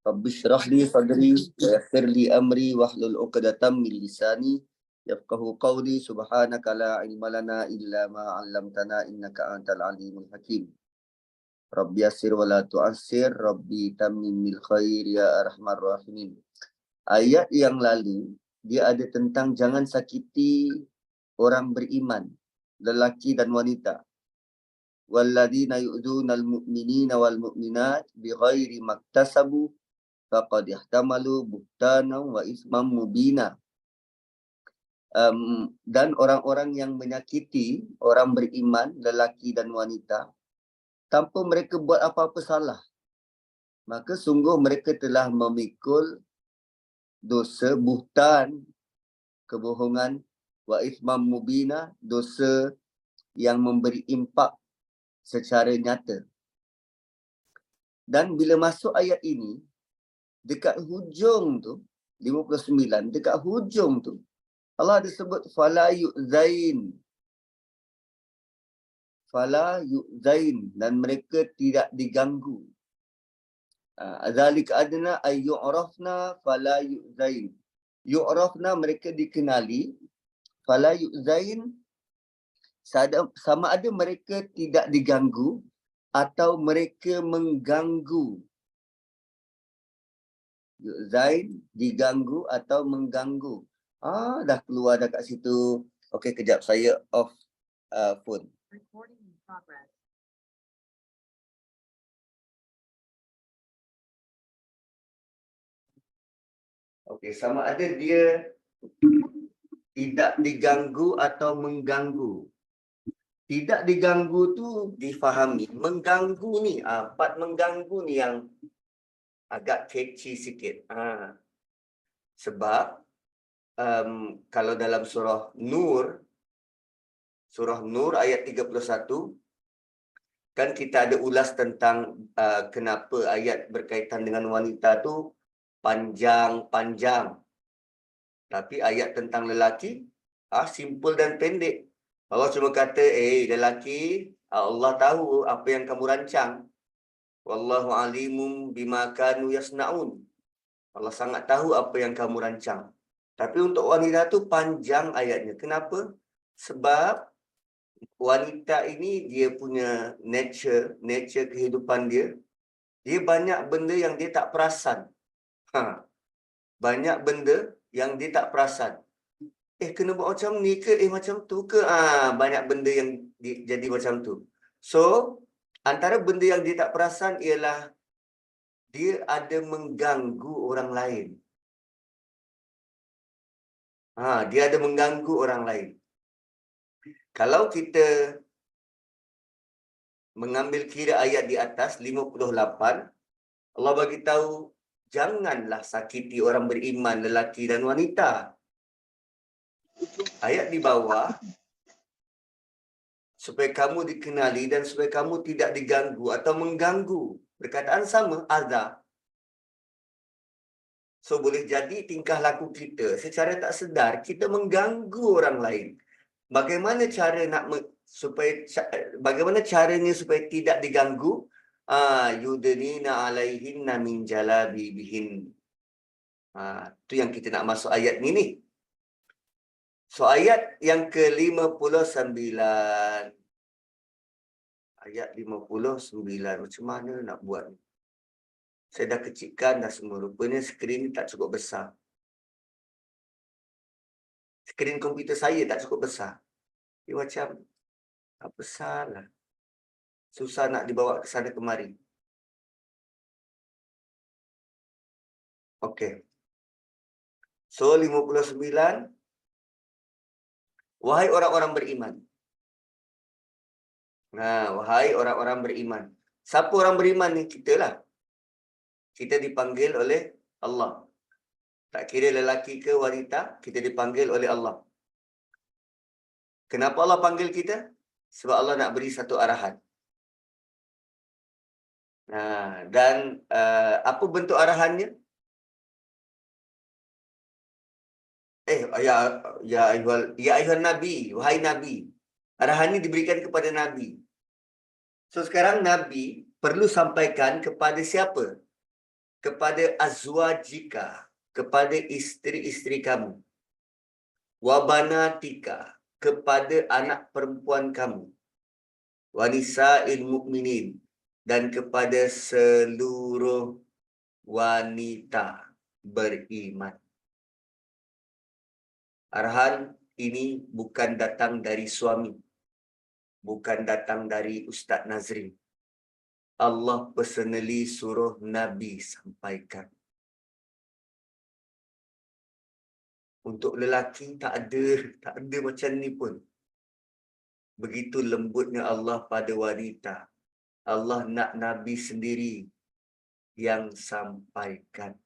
Rabbi shrah li sadri wa yassir li amri wahlul 'uqdatam min lisani yafqahu qawli. Subhanaka la ilma lana illa ma 'allamtana innaka antal alimul hakim. Rabbi yassir wa la tu'assir, Rabbi tammimil khair ya arhamar rahimin. Ayat yang lalu dia ada tentang jangan sakiti orang beriman, lelaki dan wanita. Walladzina yu'dzunal mu'minina wal mu'minat bighairi maktasabu faqad ihtamalu buhtanan wa ismam mubina. Dan orang-orang yang menyakiti orang beriman, lelaki dan wanita, tanpa mereka buat apa-apa salah, maka sungguh mereka telah memikul dosa buhtan, kebohongan, wa ismam mubina, dosa yang memberi impak secara nyata. Dan bila masuk ayat ini, dekat hujung tu, 59, dekat hujung tu, Allah ada sebut fala yu'zain. Fala yu'zain, dan mereka tidak diganggu. Azalik adna ay yu'rafna fala yu'zain. Yu'rafna, mereka dikenali. Fala yu'zain, sama ada mereka tidak diganggu atau mereka mengganggu. Yu'zain, diganggu atau mengganggu. Dah keluar dah kat situ. Okey, kejap saya off phone. Recording in progress. Okey, sama ada dia tidak diganggu atau mengganggu. Tidak diganggu tu difahami. Mengganggu ni, part mengganggu ni yang agak kecil sikit. Sebab kalau dalam surah Nur ayat 31, kan kita ada ulas tentang kenapa ayat berkaitan dengan wanita tu panjang-panjang. Tapi ayat tentang lelaki simple dan pendek. Allah cuma kata, lelaki, Allah tahu apa yang kamu rancang. Wallahu alimum bima kanu yasnaun. Allah sangat tahu apa yang kamu rancang. Tapi untuk wanita tu panjang ayatnya. Kenapa? Sebab wanita ini dia punya nature kehidupan dia. Dia banyak benda yang dia tak perasan. Banyak benda yang dia tak perasan. Kena buat macam ni ke? Macam tu ke? Banyak benda yang jadi macam tu. So, antara benda yang dia tak perasan ialah dia ada mengganggu orang lain. Dia ada mengganggu orang lain. Kalau kita mengambil kira ayat di atas 58, Allah bagi tahu janganlah sakiti orang beriman, lelaki dan wanita. Ayat di bawah, supaya kamu dikenali dan supaya kamu tidak diganggu atau mengganggu. Perkataan sama, azab. So, boleh jadi tingkah laku kita secara tak sedar, kita mengganggu orang lain. Bagaimana caranya supaya tidak diganggu? Yudnina alaihinna min jalabibihin. Itu yang kita nak masuk ayat ni. So, ayat yang ke-59. Ayat 59. Macam mana nak buat ni? Saya dah kecilkan dah semua. Rupanya skrin ni tak cukup besar. Skrin komputer saya tak cukup besar. Dia macam tak besar lah. Susah nak dibawa ke sana kemari. Okey. So, 59. Wahai orang-orang beriman. Wahai orang-orang beriman. Siapa orang beriman ni? Kita lah. Kita dipanggil oleh Allah. Tak kira lelaki ke wanita, kita dipanggil oleh Allah. Kenapa Allah panggil kita? Sebab Allah nak beri satu arahan. Dan apa bentuk arahannya? Ya ayuhan Nabi, wahai Nabi. Arahan ini diberikan kepada Nabi. So sekarang Nabi perlu sampaikan kepada siapa? kepada azwajika, kepada isteri-isteri kamu, wa banatika, kepada anak perempuan kamu, wa nisa'il mu'minin, dan kepada seluruh wanita beriman. Arahan ini bukan datang dari suami, bukan datang dari Ustaz Nazrin. Allah personally suruh Nabi sampaikan. Untuk lelaki tak ada macam ni pun. Begitu lembutnya Allah pada wanita. Allah nak Nabi sendiri yang sampaikan.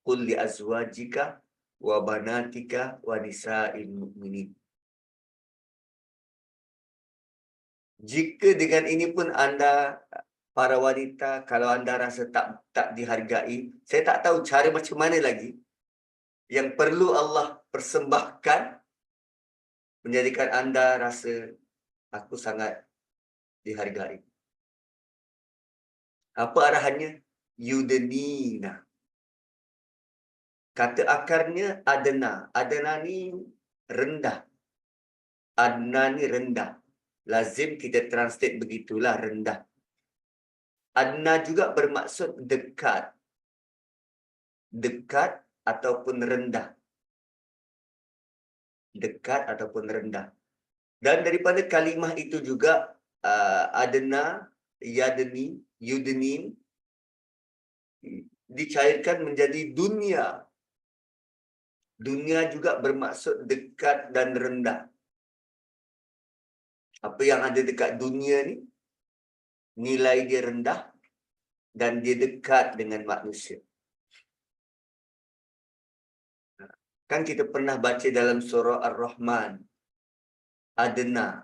Qul li azwajika wa banatika wa nisa'il mu'minin. Jika dengan ini pun anda, para wanita, kalau anda rasa tak dihargai, saya tak tahu cara macam mana lagi yang perlu Allah persembahkan menjadikan anda rasa aku sangat dihargai. Apa arahannya? Yudnina. Kata akarnya adna. Adna ni rendah. Adna ni rendah. Lazim kita translate begitulah, rendah. Adna juga bermaksud dekat. Dekat ataupun rendah. Dekat ataupun rendah. Dan daripada kalimah itu juga adna, yadni, yudnin dicairkan menjadi dunia. Dunia juga bermaksud dekat dan rendah. Apa yang ada dekat dunia ni, nilai dia rendah dan dia dekat dengan manusia. Kan kita pernah baca dalam surah Ar-Rahman, adna.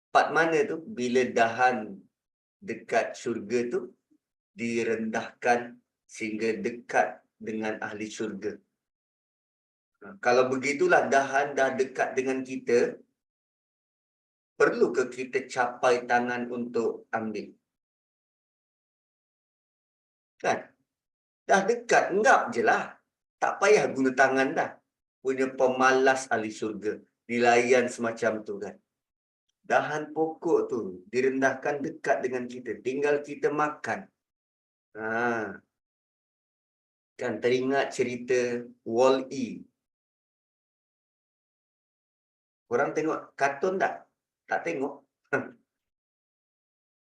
Part mana tu? Bila dahan dekat syurga tu direndahkan sehingga dekat dengan ahli syurga. Kalau begitulah dahan dah dekat dengan kita, perlu ke kita capai tangan untuk ambil? Kan? Dah dekat, enggap je lah. Tak payah guna tangan dah. Punya pemalas ahli syurga. Dilayan semacam tu kan. Dahan pokok tu direndahkan dekat dengan kita. Tinggal kita makan. Kan teringat cerita Wall-E. Korang tengok kartun tak? Tak tengok.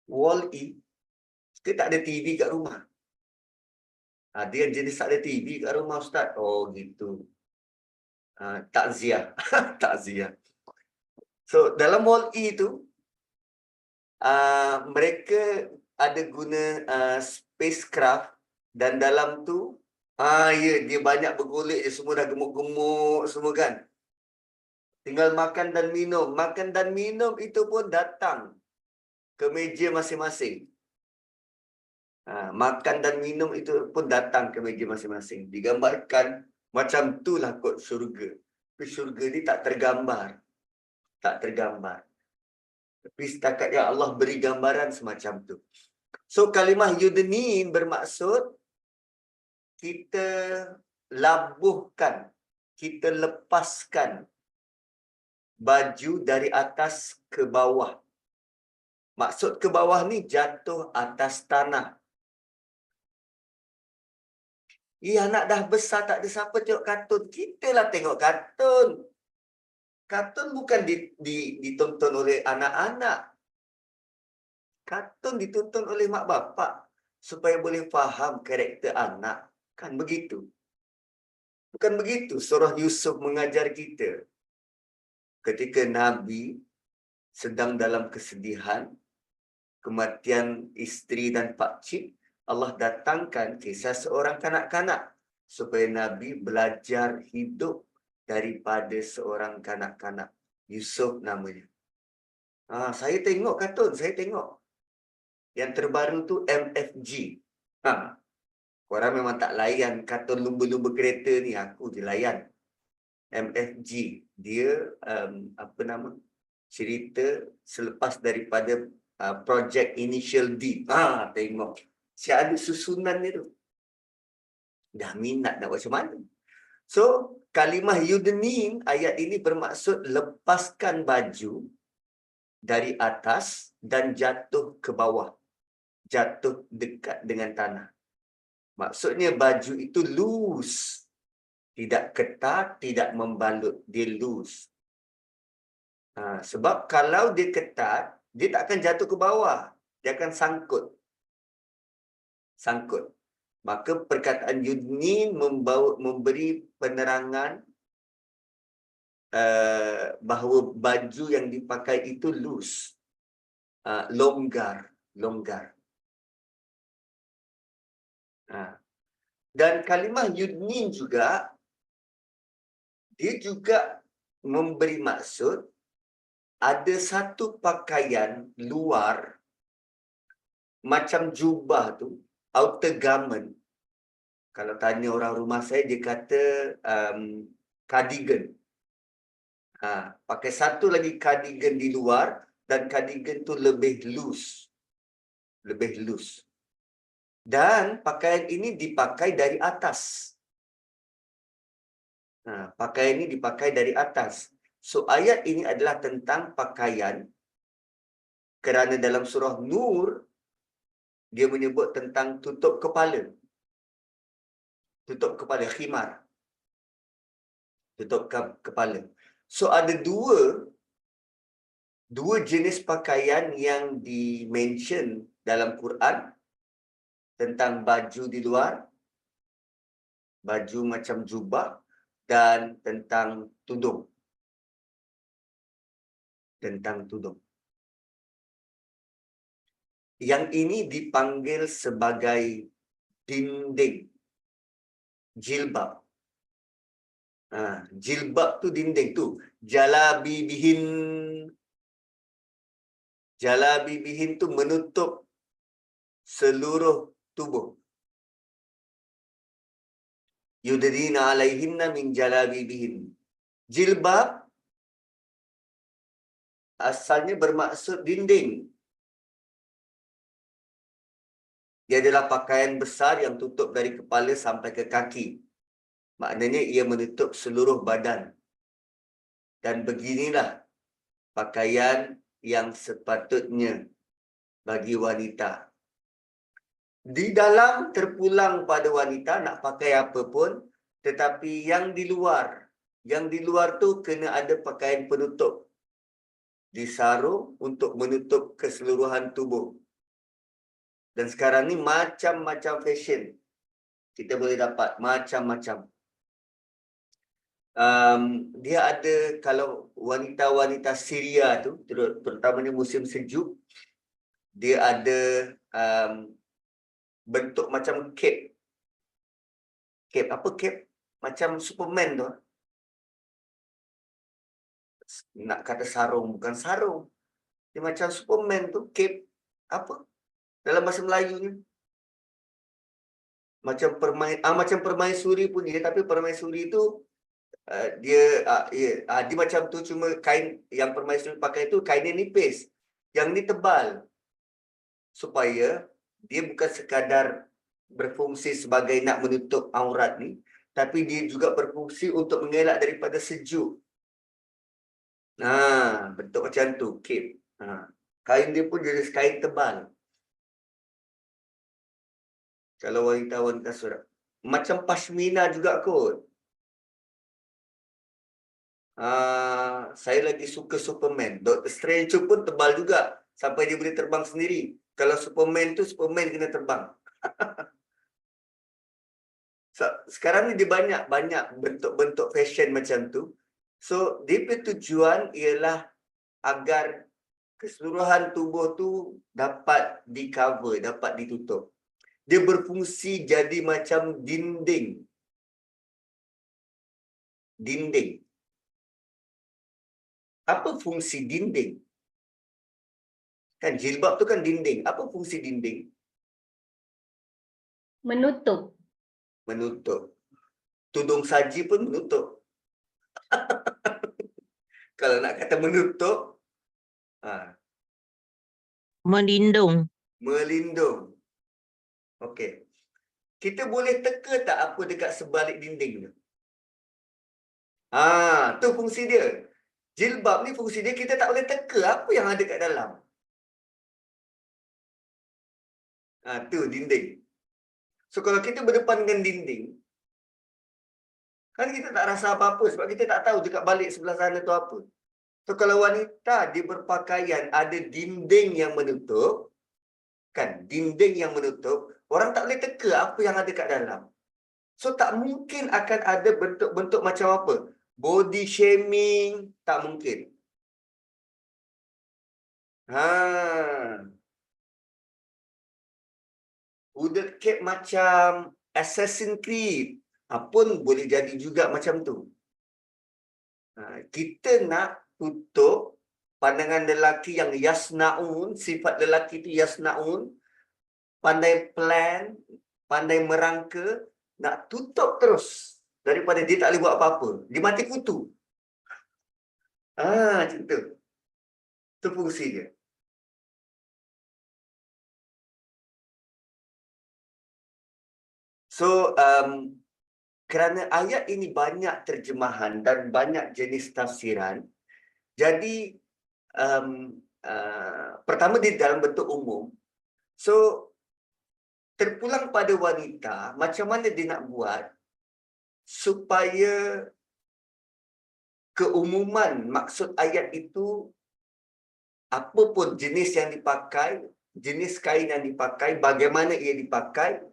Wall-E. Kita tak ada TV kat rumah. Dia jenis tak ada TV kat rumah Ustaz. Oh gitu. Takziah. Takziah. So dalam Wall-E tu, mereka ada guna spacecraft dan dalam tu, ya, dia banyak bergolek, semua dah gemuk-gemuk semua kan. Tinggal makan dan minum. Makan dan minum itu pun datang ke meja masing-masing. Makan dan minum itu pun datang ke meja masing-masing. Digambarkan macam itulah kot syurga. Tapi syurga ni tak tergambar. Tak tergambar. Tapi setakat yang Allah beri gambaran semacam tu. So kalimah yudnin bermaksud kita labuhkan, kita lepaskan baju dari atas ke bawah. Maksud ke bawah ni jatuh atas tanah. Anak dah besar, tak ada siapa tengok kartun. Kita lah tengok kartun. Kartun bukan ditonton oleh anak-anak. Kartun ditonton oleh mak bapak supaya boleh faham karakter anak. Kan begitu? Bukan begitu surah Yusuf mengajar kita. Ketika Nabi sedang dalam kesedihan, kematian isteri dan pakcik, Allah datangkan kisah seorang kanak-kanak supaya Nabi belajar hidup daripada seorang kanak-kanak. Yusuf namanya. Saya tengok kartun, saya tengok. Yang terbaru tu MFG. Korang memang tak layan kartun lumba-lumba kereta ni, aku je layan. MFG. Dia, cerita selepas daripada project initial D. Tengok. Saya ada susunan dia tu. Dah minat nak buat macam mana. So, kalimah yudnin ayat ini bermaksud lepaskan baju dari atas dan jatuh ke bawah. Jatuh dekat dengan tanah. Maksudnya baju itu loose. Tidak ketat, tidak membalut. Dia loose. Sebab kalau dia ketat, dia tak akan jatuh ke bawah. Dia akan sangkut. Sangkut. Maka perkataan yudnin memberi penerangan bahawa baju yang dipakai itu loose. Longgar. Longgar. Dan kalimah yudnin juga, dia juga memberi maksud ada satu pakaian luar macam jubah tu, outer garment. Kalau tanya orang rumah saya, dia kata cardigan. Pakai satu lagi cardigan di luar dan cardigan tu lebih loose. Lebih loose. Dan pakaian ini dipakai dari atas. Pakaian ini dipakai dari atas. So, ayat ini adalah tentang pakaian. Kerana dalam surah Nur, dia menyebut tentang tutup kepala. Tutup kepala, khimar. Tutup kepala. So, ada dua jenis pakaian yang di-mention dalam Quran tentang baju di luar, baju macam jubah, dan tentang tudung. Tentang tudung. Yang ini dipanggil sebagai dinding. Jilbab. Jilbab tu dinding tu. Jalabibihin. Jalabibihin tu menutup seluruh tubuh. Yudrina alaihinna min jalabibihin. Jilbab asalnya bermaksud dinding. Dia adalah pakaian besar yang tutup dari kepala sampai ke kaki. Maknanya ia menutup seluruh badan. Dan beginilah pakaian yang sepatutnya bagi wanita. Di dalam terpulang pada wanita nak pakai apa pun, tetapi yang di luar tu kena ada pakaian penutup. Disarung untuk menutup keseluruhan tubuh. Dan sekarang ni macam-macam fashion. Kita boleh dapat macam-macam. Dia ada, kalau wanita-wanita Syria tu, terutamanya musim sejuk, dia ada bentuk macam cape. Cape, apa cape? Macam Superman tu. Nak kata sarung, bukan sarung. Dia macam Superman tu, cape. Apa? Dalam bahasa Melayunya. Macam permaisuri pun dia, tapi permaisuri tu dia macam tu, cuma kain yang permaisuri pakai tu kainnya nipis. Yang ni tebal. Supaya dia bukan sekadar berfungsi sebagai nak menutup aurat ni, tapi dia juga berfungsi untuk mengelak daripada sejuk. Bentuk macam tu, cape. Kain dia pun jenis kain tebal. Kalau wanita-wanita surat. Macam pashmina juga kot. Saya lagi suka Superman. Dr. Strange pun tebal juga. Sampai dia boleh terbang sendiri. Kalau Superman tu, Superman kena terbang. Sekarang ni dia banyak bentuk-bentuk fashion macam tu. So, dia punya tujuan ialah agar keseluruhan tubuh tu dapat di-cover, dapat ditutup. Dia berfungsi jadi macam dinding. Dinding. Apa fungsi dinding? Kan jilbab tu kan dinding. Apa fungsi dinding? Menutup. Menutup. Tudung saji pun menutup. Kalau nak kata menutup, Melindung. Melindung. Okey. Kita boleh teka tak apa dekat sebalik dinding tu? Tu fungsi dia. Jilbab ni fungsi dia, kita tak boleh teka apa yang ada kat dalam. Tu dinding. So kalau kita berdepan dengan dinding, kan kita tak rasa apa-apa sebab kita tak tahu dekat balik sebelah sana tu apa. So kalau wanita dia berpakaian ada dinding yang menutup, kan, dinding yang menutup, orang tak boleh teka apa yang ada kat dalam. So tak mungkin akan ada bentuk-bentuk macam apa? Body shaming, tak mungkin. Udut kek macam Assassin's Creed, pun boleh jadi juga macam tu. Kita nak tutup pandangan lelaki yang yasnaun, sifat lelaki itu yasnaun, pandai plan, pandai merangka, nak tutup terus daripada dia tak boleh buat apa-apa. Dia mati kutu. Macam tu. Itu fungsi dia. So, kerana ayat ini banyak terjemahan dan banyak jenis tafsiran, jadi pertama dia dalam bentuk umum. So, terpulang pada wanita, macam mana dia nak buat supaya keumuman maksud ayat itu, apapun jenis yang dipakai, jenis kain yang dipakai, bagaimana ia dipakai,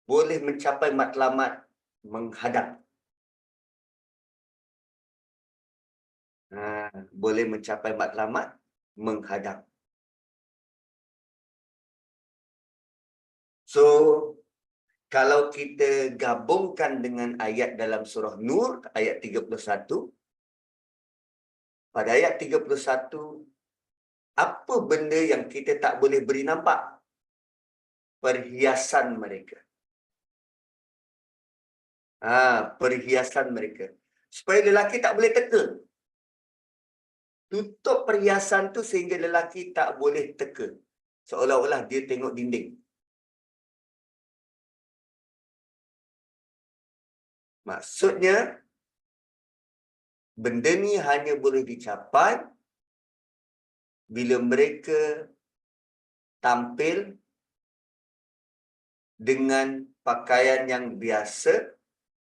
boleh mencapai matlamat menghadap. Boleh mencapai matlamat menghadap. So, kalau kita gabungkan dengan ayat dalam surah Nur, ayat 31, pada ayat 31, apa benda yang kita tak boleh beri nampak? Perhiasan mereka. Perhiasan mereka. Supaya lelaki tak boleh teka. Tutup perhiasan tu sehingga lelaki tak boleh teka. Seolah-olah dia tengok dinding. Maksudnya, benda ni hanya boleh dicapai bila mereka tampil dengan pakaian yang biasa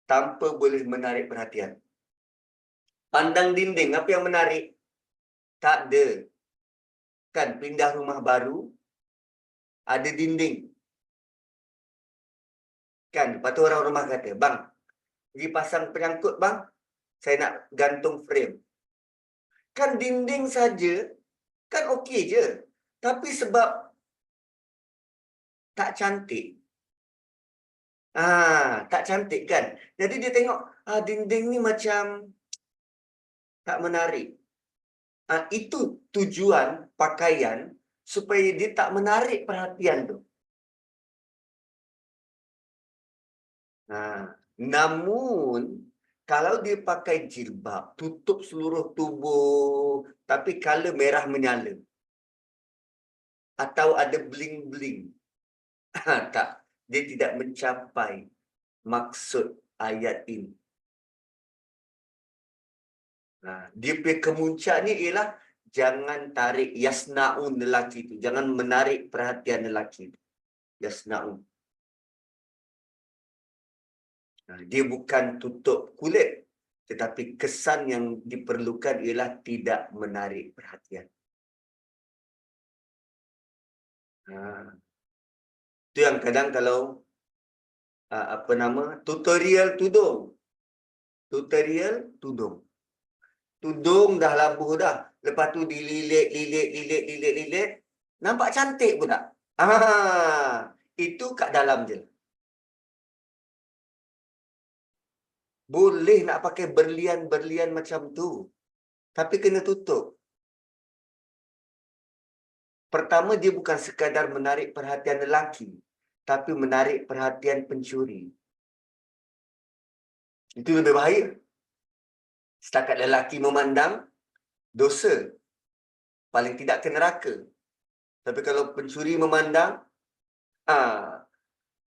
tanpa boleh menarik perhatian. Pandang dinding, apa yang menarik? Tak ada. Kan pindah rumah baru, ada dinding. Kan, lepas tu orang rumah kata, bang, pergi pasang penyangkut bang, saya nak gantung frame. Kan dinding saja, kan okey je. Tapi sebab tak cantik. Tak cantik kan. Jadi dia tengok, dinding ni macam tak menarik. Itu tujuan pakaian supaya dia tak menarik perhatian tu. Namun, kalau dia pakai jilbab, tutup seluruh tubuh, tapi color merah menyala. Atau ada bling-bling. Tak, dia tidak mencapai maksud ayat ini. Dia punya kemuncak ni ialah jangan tarik yasnaun lelaki tu. Jangan menarik perhatian lelaki tu. Yasnaun. Dia bukan tutup kulit. Tetapi kesan yang diperlukan ialah tidak menarik perhatian. Itu yang kadang kalau tutorial tudung. Tutorial tudung. Tudung dah labuh dah. Lepas tu dililit. Nampak cantik pun tak? Itu kat dalam je. Boleh nak pakai berlian-berlian macam tu. Tapi kena tutup. Pertama, dia bukan sekadar menarik perhatian lelaki. Tapi menarik perhatian pencuri. Itu lebih bahaya. Setakat lelaki memandang, dosa. Paling tidak ke neraka. Tapi kalau pencuri memandang,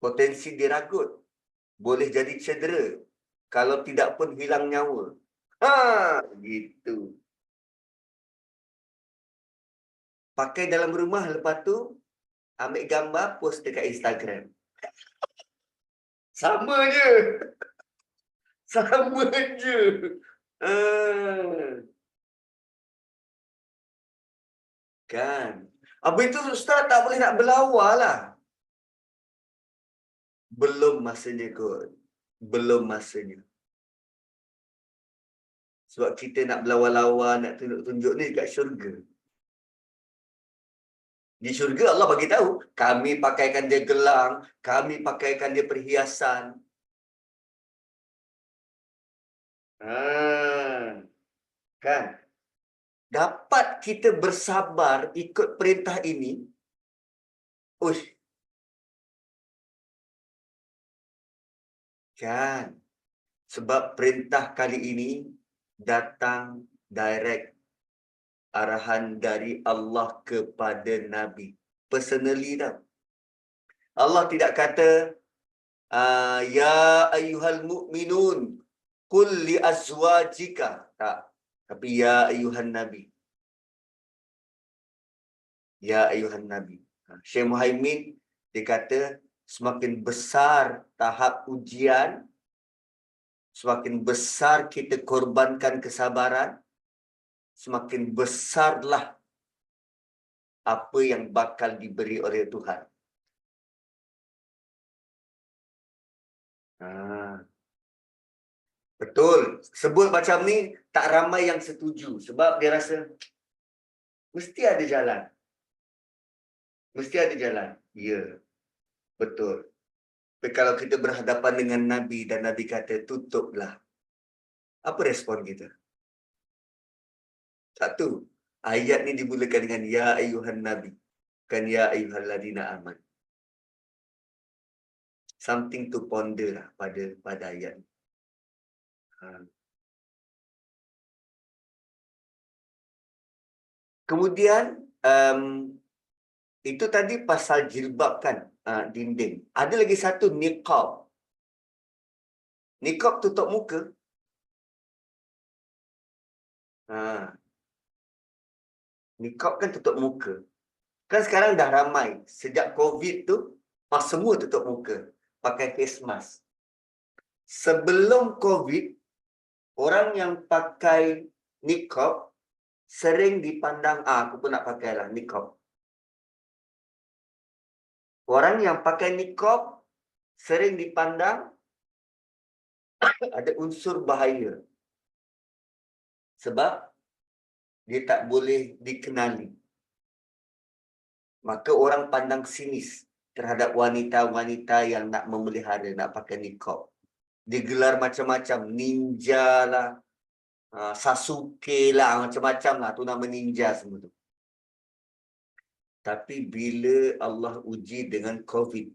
potensi dia ragut. Boleh jadi cedera. Kalau tidak pun hilang nyawa. Gitu. Pakai dalam rumah, lepas tu ambil gambar, post dekat Instagram. Sama je. Sama je. Kan. Habis itu Ustaz tak boleh nak berlawa lah. Belum masanya kot. Belum masanya. Sebab kita nak berlawa-lawa, nak tunjuk-tunjuk ni dekat syurga. Di syurga Allah bagi tahu, kami pakaikan dia gelang, kami pakaikan dia perhiasan. Kan? Dapat kita bersabar ikut perintah ini. Uish. Kan? Sebab perintah kali ini datang direct arahan dari Allah kepada Nabi. Personally tau. Allah tidak kata, ya ayyuhal mu'minun, qul li azwajika. Tak. Tapi ya ayyuhan Nabi. Ya ayyuhan Nabi. Syekh Muhaimin, dia kata, semakin besar tahap ujian, semakin besar kita korbankan kesabaran, semakin besarlah apa yang bakal diberi oleh Tuhan. Betul. Sebut macam ni, tak ramai yang setuju. Sebab dia rasa, mesti ada jalan. Mesti ada jalan. Ya, betul. Tapi kalau kita berhadapan dengan Nabi dan Nabi kata, tutuplah. Apa respon kita? Satu, ayat ni dimulakan dengan ya ayyuhan Nabi. Bukan ya ayyuhal ladina aman. Something to ponder lah pada ayat ni. Kemudian, itu tadi pasal jilbab kan, dinding. Ada lagi satu, niqab. Niqab tutup muka. Niqab kan tutup muka. Kan sekarang dah ramai. Sejak COVID tu, semua tutup muka. Pakai face mask. Sebelum COVID, orang yang pakai niqab sering dipandang, aku pun nak pakailah niqab. Orang yang pakai niqab sering dipandang ada unsur bahaya. Sebab dia tak boleh dikenali. Maka orang pandang sinis terhadap wanita-wanita yang nak memelihara, nak pakai niqab. Digelar macam-macam, ninja lah, Sasuke lah, macam-macam lah, tu nama ninja semua tu. Tapi bila Allah uji dengan COVID,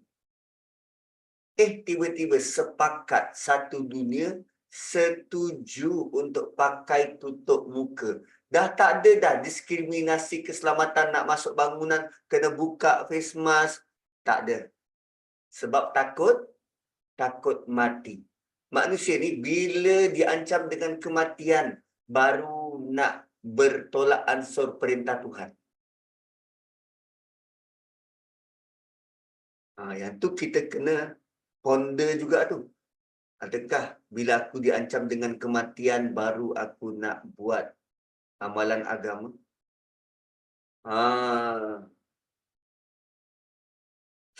tiba-tiba sepakat satu dunia setuju untuk pakai tutup muka. Dah tak ada dah diskriminasi keselamatan nak masuk bangunan, kena buka face mask. Tak ada. Sebab takut mati. Manusia ni bila diancam dengan kematian, baru nak bertolak ansur perintah Tuhan. Yang tu kita kena ponder juga tu. Adakah bila aku diancam dengan kematian, baru aku nak buat amalan agama?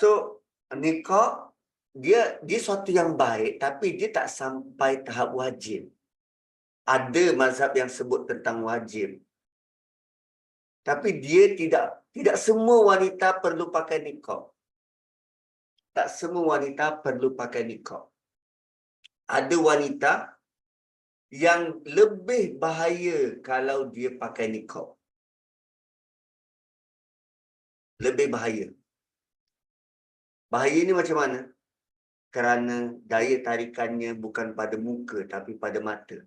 So, niqab, dia suatu yang baik, tapi dia tak sampai tahap wajib. Ada mazhab yang sebut tentang wajib. Tapi dia tidak semua wanita perlu pakai niqab. Tak semua wanita perlu pakai niqab. Ada wanita yang lebih bahaya kalau dia pakai niqab. Lebih bahaya. Bahaya ni macam mana? Kerana daya tarikannya bukan pada muka, tapi pada mata.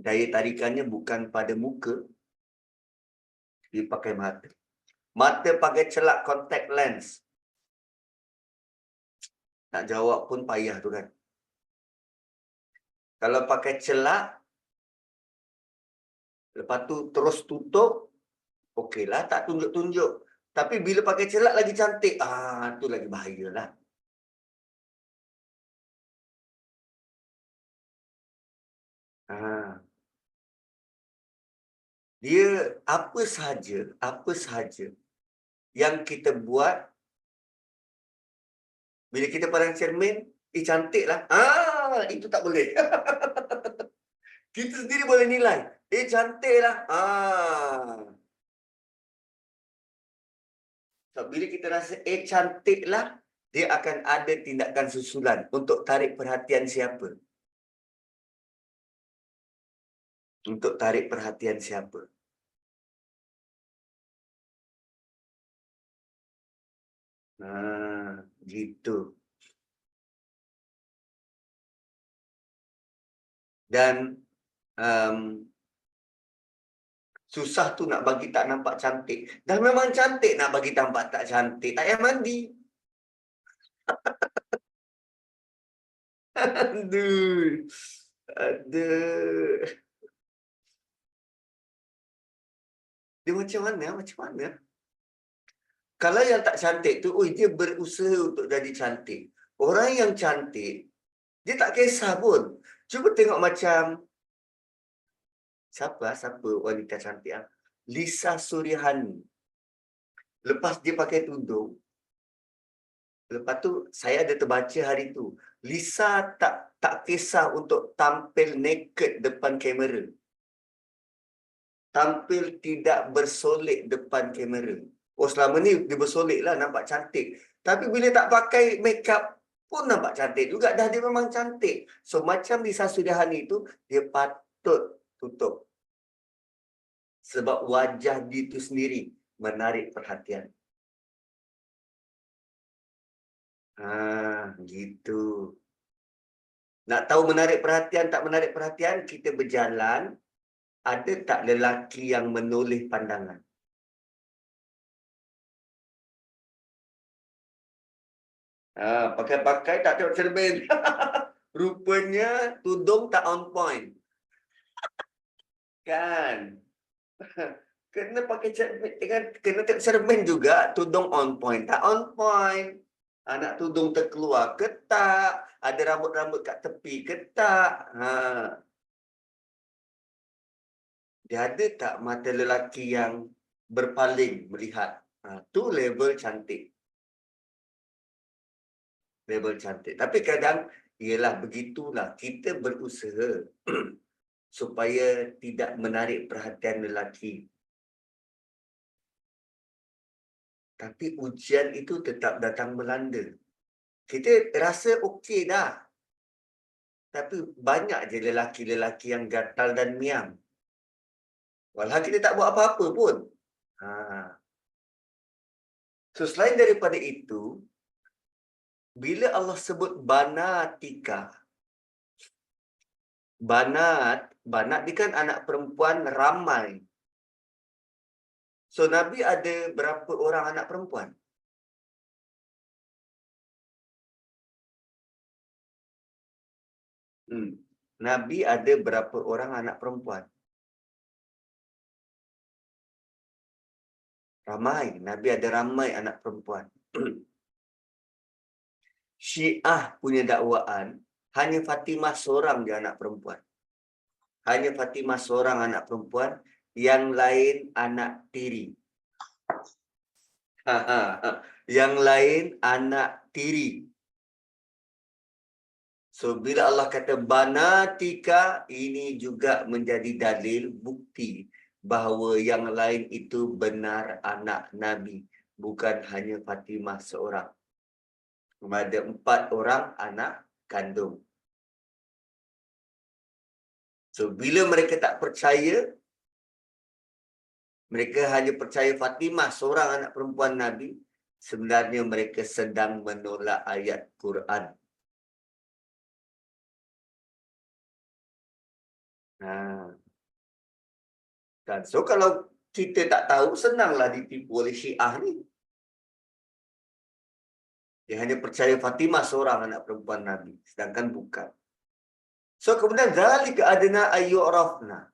Daya tarikannya bukan pada muka, dia pakai mata. Mata pakai celak contact lens. Nak jawab pun payah tu kan. Kalau pakai celak, lepas tu terus tutup, okeylah, tak tunjuk-tunjuk. Tapi bila pakai celak lagi cantik, tu lagi bahayalah. Dia apa sahaja yang kita buat, bila kita pandang cermin, cantik lah. Itu tak boleh. Kita sendiri boleh nilai. Cantik lah. So, bila kita rasa, cantik lah, dia akan ada tindakan susulan untuk tarik perhatian siapa. Untuk tarik perhatian siapa. Gitu. Dan susah tu nak bagi tak nampak cantik. Dah memang cantik, nak bagi tampak tak cantik. Tak payah mandi. Aduh. Aduh. Dia macam mana? Kalau yang tak cantik tu, dia berusaha untuk jadi cantik. Orang yang cantik, dia tak kisah pun. Cuba tengok macam, siapa wanita cantik? Lisa Suryani. Lepas dia pakai tudung, lepas tu saya ada terbaca hari tu, Lisa tak kisah untuk tampil naked depan kamera. Tampil tidak bersolek depan kamera. Selama ni dia bersolek lah, nampak cantik. Tapi bila tak pakai makeup pun nampak cantik juga. Dah dia memang cantik. So macam Lisa Suryani tu, dia patut tutup. Sebab wajah dia tu sendiri menarik perhatian. Gitu. Nak tahu menarik perhatian tak menarik perhatian, kita berjalan, ada tak lelaki yang menoleh pandangan? Pakai-pakai tak tengok cermin. Rupanya tudung tak on point. Kan? Kena pakai cermin, kena tengok cermin juga, tudung on point. Tak on point. Anak tudung terkeluar ke tak? Ada rambut-rambut kat tepi ke tak? Dia ada tak mata lelaki yang berpaling melihat? Tu level cantik. Level cantik. Tapi kadang, ialah begitulah. Kita berusaha supaya tidak menarik perhatian lelaki. Tapi ujian itu tetap datang melanda. Kita rasa okey dah. Tapi banyak je lelaki-lelaki yang gatal dan miang. Walau kita tak buat apa-apa pun. So, selain daripada itu, bila Allah sebut banatika, banat dia kan anak perempuan ramai. So, Nabi ada berapa orang anak perempuan? Nabi ada berapa orang anak perempuan? Ramai. Nabi ada ramai anak perempuan. Syiah punya dakwaan, hanya Fatimah seorang je anak perempuan. Hanya Fatimah seorang anak perempuan, yang lain anak tiri. Yang lain anak tiri. So, bila Allah kata banatika, ini juga menjadi dalil bukti bahawa yang lain itu benar anak Nabi. Bukan hanya Fatimah seorang. Ada 4 orang anak kandung. So, bila mereka tak percaya, mereka hanya percaya Fatimah seorang anak perempuan Nabi, sebenarnya mereka sedang menolak ayat Quran. Ha. Kan? So kalau kita tak tahu, senanglah ditipu oleh Syiah ni. Dia hanya percaya Fatimah seorang anak perempuan Nabi, sedangkan bukan. So kemudian zalika adna ayyurafna.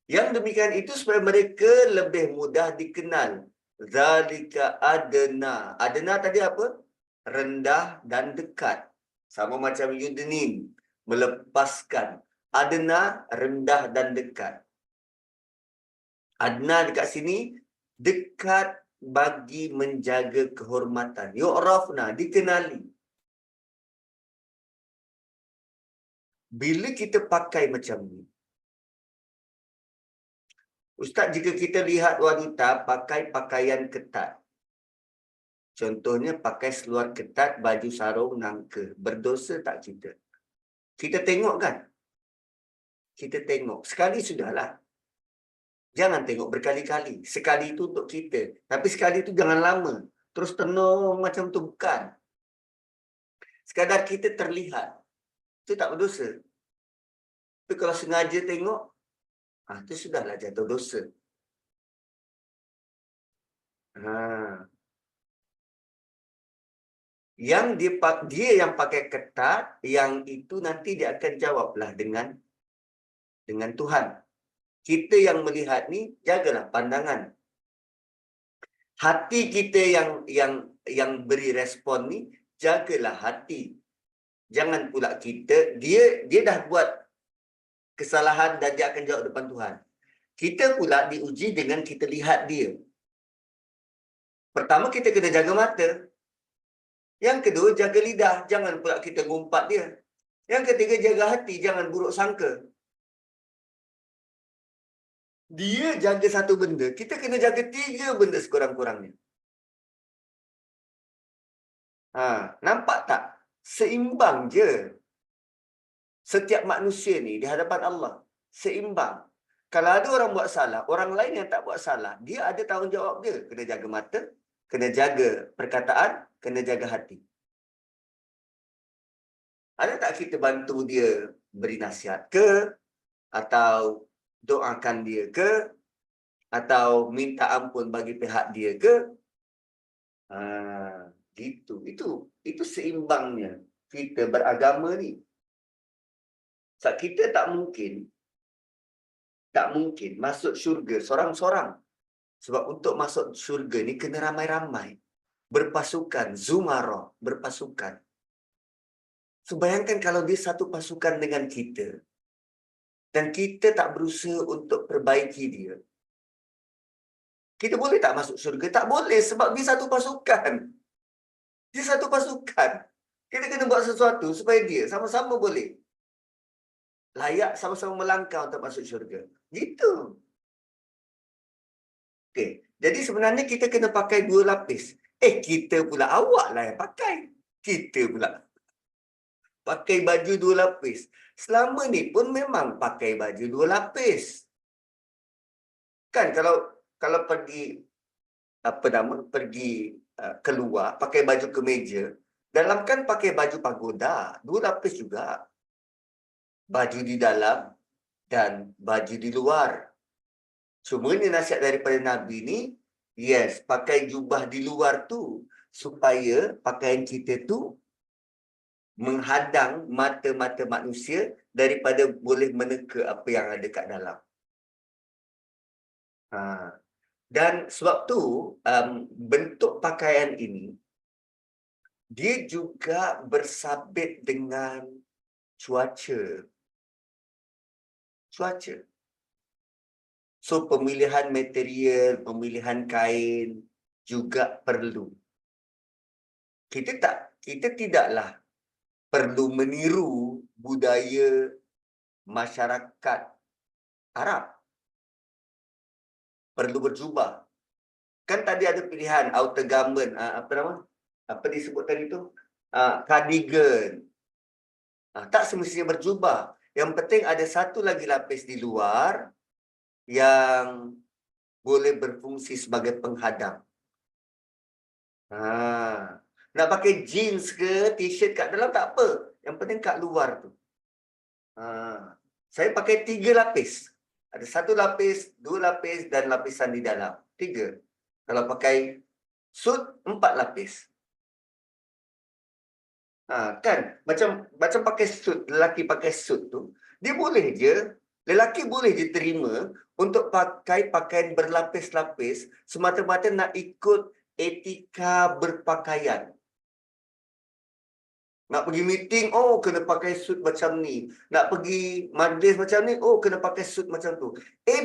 Yang demikian itu supaya mereka lebih mudah dikenal. Zalika adna. Adna tadi apa? Rendah dan dekat. Sama macam yudnin, melepaskan. Adna, rendah dan dekat. Adna dekat sini, dekat bagi menjaga kehormatan. Yu'rafna, dikenali. Bila kita pakai macam ni, Ustaz, jika kita lihat wanita pakai pakaian ketat, contohnya pakai seluar ketat, baju sarung, nangka, berdosa tak kita? Kita tengok kan? Kita tengok. Sekali sudahlah. Jangan tengok berkali-kali. Sekali itu untuk kita. Tapi sekali itu jangan lama. Terus tenung macam tu, bukan. Sekadar kita terlihat. Itu tak berdosa. Tapi kalau sengaja tengok, itu sudahlah jatuh dosa. Yang dia yang pakai ketat, yang itu nanti dia akan jawablah dengan Tuhan. Kita yang melihat ni, jagalah pandangan. Hati kita yang beri respon ni, jagalah hati. Jangan pula dia dah buat kesalahan dan dia akan jawab depan Tuhan. Kita pula diuji dengan kita lihat dia. Pertama, kita kena jaga mata. Yang kedua, jaga lidah. Jangan pula kita ngumpat dia. Yang ketiga, jaga hati. Jangan buruk sangka. Dia jaga satu benda, kita kena jaga 3 benda sekurang-kurangnya. Nampak tak? Seimbang je. Setiap manusia ni di hadapan Allah. Seimbang. Kalau ada orang buat salah, orang lain yang tak buat salah, dia ada tanggungjawab dia. Kena jaga mata, kena jaga perkataan, kena jaga hati. Ada tak kita bantu dia beri nasihat ke? Atau doakan dia ke? Atau minta ampun bagi pihak dia ke? Gitu. Itu seimbangnya kita beragama ni. Sebab kita tak mungkin masuk syurga sorang-sorang. Sebab untuk masuk syurga ni kena ramai-ramai. Berpasukan, zumarah, berpasukan. So, bayangkan kalau dia satu pasukan dengan kita dan kita tak berusaha untuk perbaiki dia. Kita boleh tak masuk syurga? Tak boleh sebab dia satu pasukan. Dia satu pasukan. Kita kena buat sesuatu supaya dia sama-sama boleh layak sama-sama melangkah untuk masuk syurga. Gitu. Okey. Jadi sebenarnya kita kena pakai 2 lapis. Kita pula awaklah yang pakai. Kita pula pakai baju 2 lapis. Selama ni pun memang pakai baju 2 lapis. Kan kalau pergi keluar pakai baju kemeja, dalam kan pakai baju pagoda, 2 lapis juga. Baju di dalam dan baju di luar. Cuma ni nasihat daripada Nabi ni, yes, pakai jubah di luar tu supaya pakaian kita tu menghadang mata-mata manusia daripada boleh meneka apa yang ada kat dalam. Dan sebab tu bentuk pakaian ini dia juga bersabit dengan cuaca. So pemilihan material, pemilihan kain juga perlu. Kita tidaklah perlu meniru budaya masyarakat Arab. Perlu berjubah. Kan tadi ada pilihan outer garment, apa disebut tadi tu? Cardigan. Tak semestinya berjubah. Yang penting ada satu lagi lapis di luar yang boleh berfungsi sebagai penghadang. Nak pakai jeans ke t-shirt kat dalam tak apa. Yang penting kat luar tu. Saya pakai 3 lapis. Ada 1 lapis, 2 lapis dan lapisan di dalam. 3. Kalau pakai suit 4 lapis. Kan macam pakai suit, lelaki pakai suit tu, dia boleh je, lelaki boleh je terima untuk pakai pakaian berlapis-lapis semata-mata nak ikut etika berpakaian. Nak pergi meeting, oh kena pakai suit macam ni. Nak pergi majlis macam ni, oh kena pakai suit macam tu.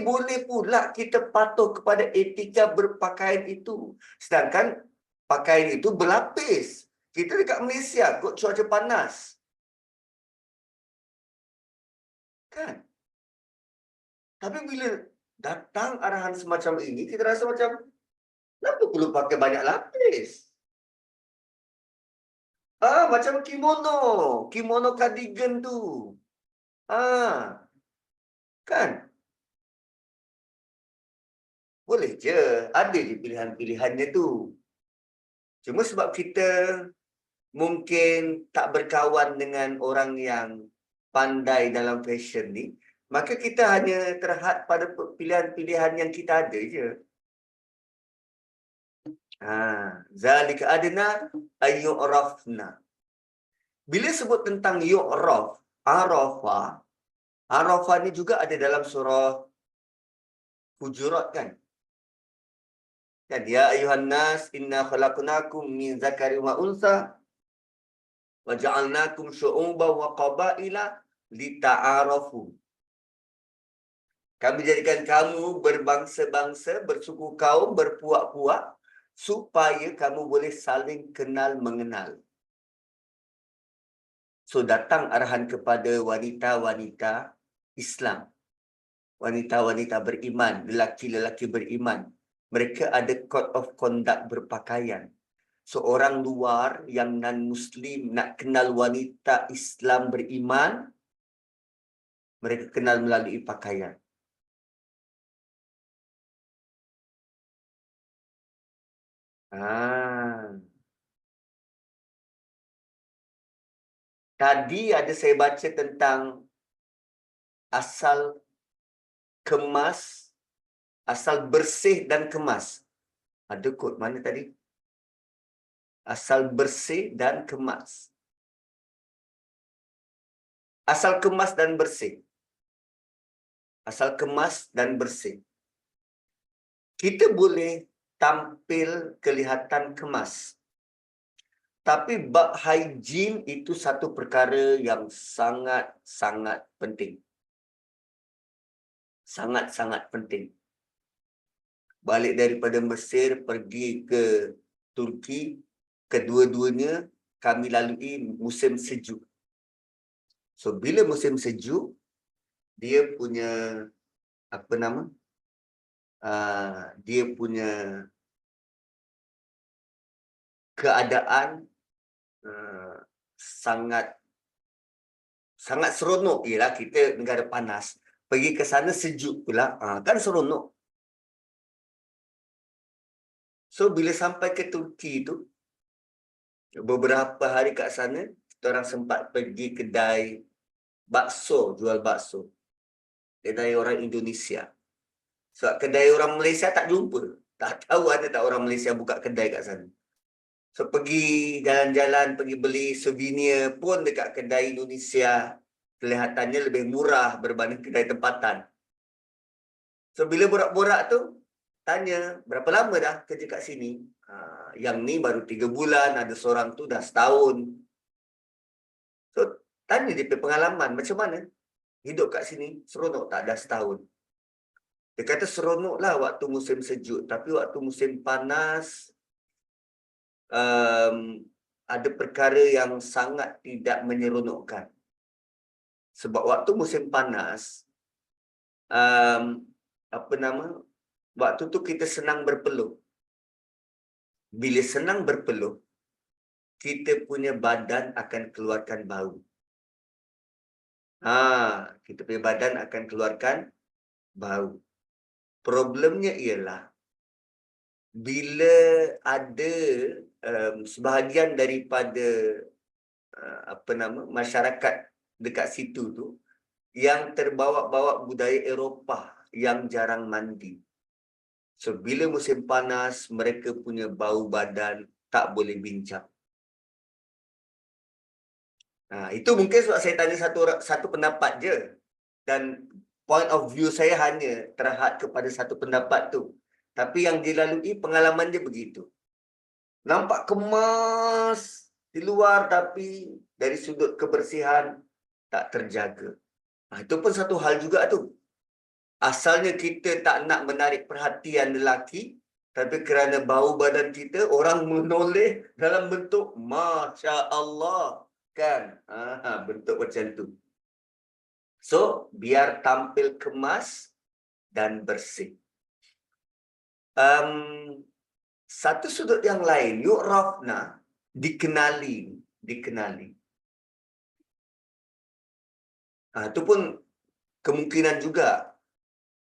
Boleh pula kita patuh kepada etika berpakaian itu. Sedangkan pakaian itu berlapis. Kita dekat Malaysia, kot cuaca panas. Kan? Tapi bila datang arahan semacam ini, kita rasa macam, kenapa perlu pakai banyak lapis? Macam kimono. Kimono cardigan tu. Kan? Boleh je. Ada je pilihan-pilihannya tu. Cuma sebab kita mungkin tak berkawan dengan orang yang pandai dalam fashion ni, maka kita hanya terhad pada pilihan-pilihan yang kita ada je. Zalika adna ayyurafna. Bila sebut tentang yu'raf, Arafah ni juga ada dalam surah Hujurat kan? Kan, ya ayuhan nas inna khalaqnakum min zakari wa unsa wa ja'alnakum syu'uban wa qabaila lita'arafu. Kami jadikan kamu berbangsa-bangsa, bersuku kaum, berpuak-puak supaya kamu boleh saling kenal mengenal. So datang arahan kepada wanita-wanita Islam, wanita-wanita beriman, lelaki-lelaki beriman. Mereka ada code of conduct berpakaian. Seorang luar yang non-Muslim nak kenal wanita Islam beriman, mereka kenal melalui pakaian. Tadi ada saya baca tentang asal kemas, asal bersih dan kemas. Ada kod mana tadi? Asal bersih dan kemas. Asal kemas dan bersih. Asal kemas dan bersih. Kita boleh tampil kelihatan kemas. Tapi bab hygiene itu satu perkara yang sangat-sangat penting. Sangat-sangat penting. Balik daripada Mesir pergi ke Turki, kedua-duanya kami lalui musim sejuk. So bila musim sejuk, dia punya dia punya keadaan sangat seronok. Ialah kita negara panas, pergi ke sana sejuk pula, kan seronok. So bila sampai ke Turki tu, beberapa hari kat sana, kita orang sempat pergi kedai bakso, jual bakso. Kedai orang Indonesia. Sebab kedai orang Malaysia tak jumpa. Tak tahu ada tak orang Malaysia buka kedai kat sana. So pergi jalan-jalan, pergi beli souvenir pun dekat kedai Indonesia, kelihatannya lebih murah berbanding kedai tempatan. So bila borak-borak tu, tanya, berapa lama dah kerja kat sini? Yang ni baru 3 bulan, ada seorang tu dah setahun. So tanya dia punya pengalaman, macam mana hidup kat sini? Seronok tak dah setahun? Dia kata seronoklah waktu musim sejuk, tapi waktu musim panas, ada perkara yang sangat tidak menyeronokkan. Sebab waktu musim panas, waktu tu kita senang berpeluh. Bila senang berpeluh, kita punya badan akan keluarkan bau. Kita punya badan akan keluarkan bau. Problemnya ialah, bila ada sebahagian daripada masyarakat dekat situ tu, yang terbawa-bawa budaya Eropah yang jarang mandi. So, bila musim panas, mereka punya bau badan tak boleh bincang. Itu mungkin sebab saya tanya satu pendapat je. Dan point of view saya hanya terhad kepada satu pendapat tu. Tapi yang dilalui pengalaman dia begitu. Nampak kemas di luar tapi dari sudut kebersihan tak terjaga. Itu pun satu hal juga tu. Asalnya kita tak nak menarik perhatian lelaki, tapi kerana bau badan kita, orang menoleh dalam bentuk Masya Allah. Kan? Bentuk macam tu. So, biar tampil kemas dan bersih. Satu sudut yang lain, yu'rafna, dikenali. Itu pun kemungkinan juga.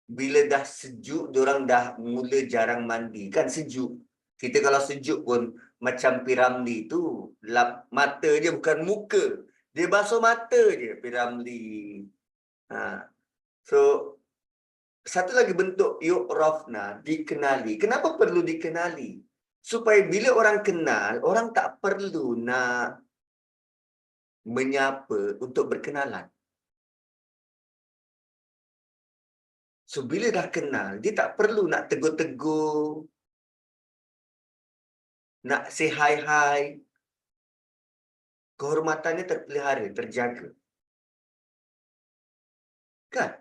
Bila dah sejuk, diorang dah mula jarang mandi. Kan sejuk. Kita kalau sejuk pun macam Piramli tu, lap mata je bukan muka. Dia basuh mata je Piramli. So, satu lagi bentuk yu'rafna, dikenali. Kenapa perlu dikenali? Supaya bila orang kenal, orang tak perlu nak menyapa untuk berkenalan. So, bila dah kenal, dia tak perlu nak tegur-tegur, nak say hi. Kehormatannya terpelihara, terjaga. Kan?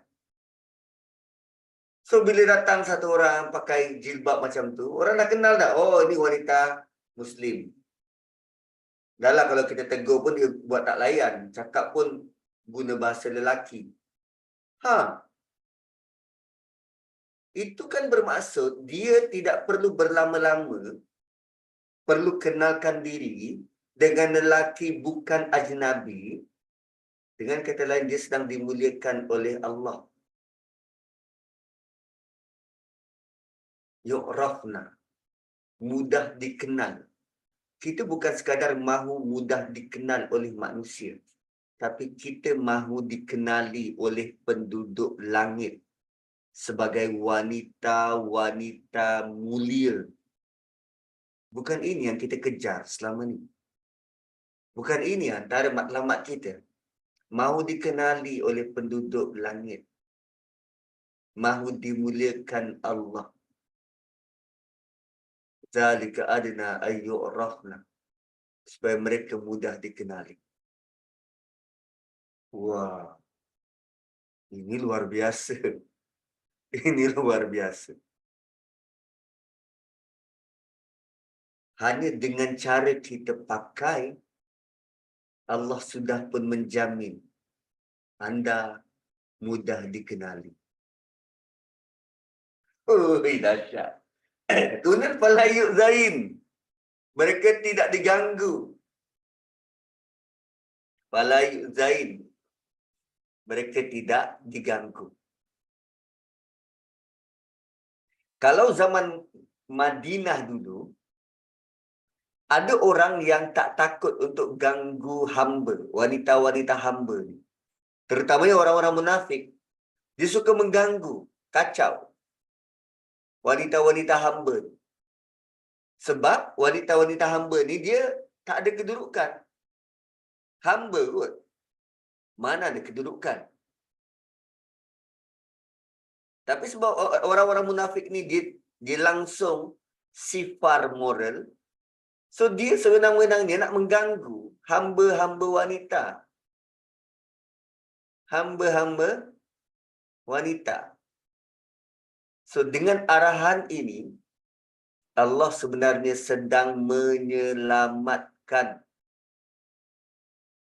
So, bila datang satu orang pakai jilbab macam tu, orang dah kenal dah. Oh, ini wanita Muslim. Dah lah kalau kita tegur pun dia buat tak layan. Cakap pun guna bahasa lelaki. Itu kan bermaksud dia tidak perlu berlama-lama, perlu kenalkan diri dengan lelaki bukan ajnabi. Dengan kata lain, dia sedang dimuliakan oleh Allah. Yu'rafna, mudah dikenal. Kita bukan sekadar mahu mudah dikenal oleh manusia, tapi kita mahu dikenali oleh penduduk langit sebagai wanita-wanita mulia. Bukan ini yang kita kejar selama ni. Bukan ini antara matlamat kita. Mahu dikenali oleh penduduk langit. Mahu dimuliakan Allah. Zalika adna ayyu'rafna. Supaya mereka mudah dikenali. Wah. Ini luar biasa. Ini luar biasa. Hanya dengan cara kita pakai, Allah sudah pun menjamin anda mudah dikenali. Oh, dahsyat. Tunan falayuk zain. Mereka tidak diganggu. Falayuk zain. Mereka tidak diganggu. Kalau zaman Madinah dulu, ada orang yang tak takut untuk ganggu hamba, wanita-wanita hamba ni. Terutamanya orang-orang munafik. Dia suka mengganggu, kacau wanita-wanita hamba ni. Sebab wanita-wanita hamba ni dia tak ada kedudukan. Hamba kot. Mana ada kedudukan. Tapi sebab orang-orang munafik ni dia langsung sifar moral. So dia sewenang-wenangnya nak mengganggu hamba-hamba wanita. Hamba-hamba wanita. So dengan arahan ini, Allah sebenarnya sedang menyelamatkan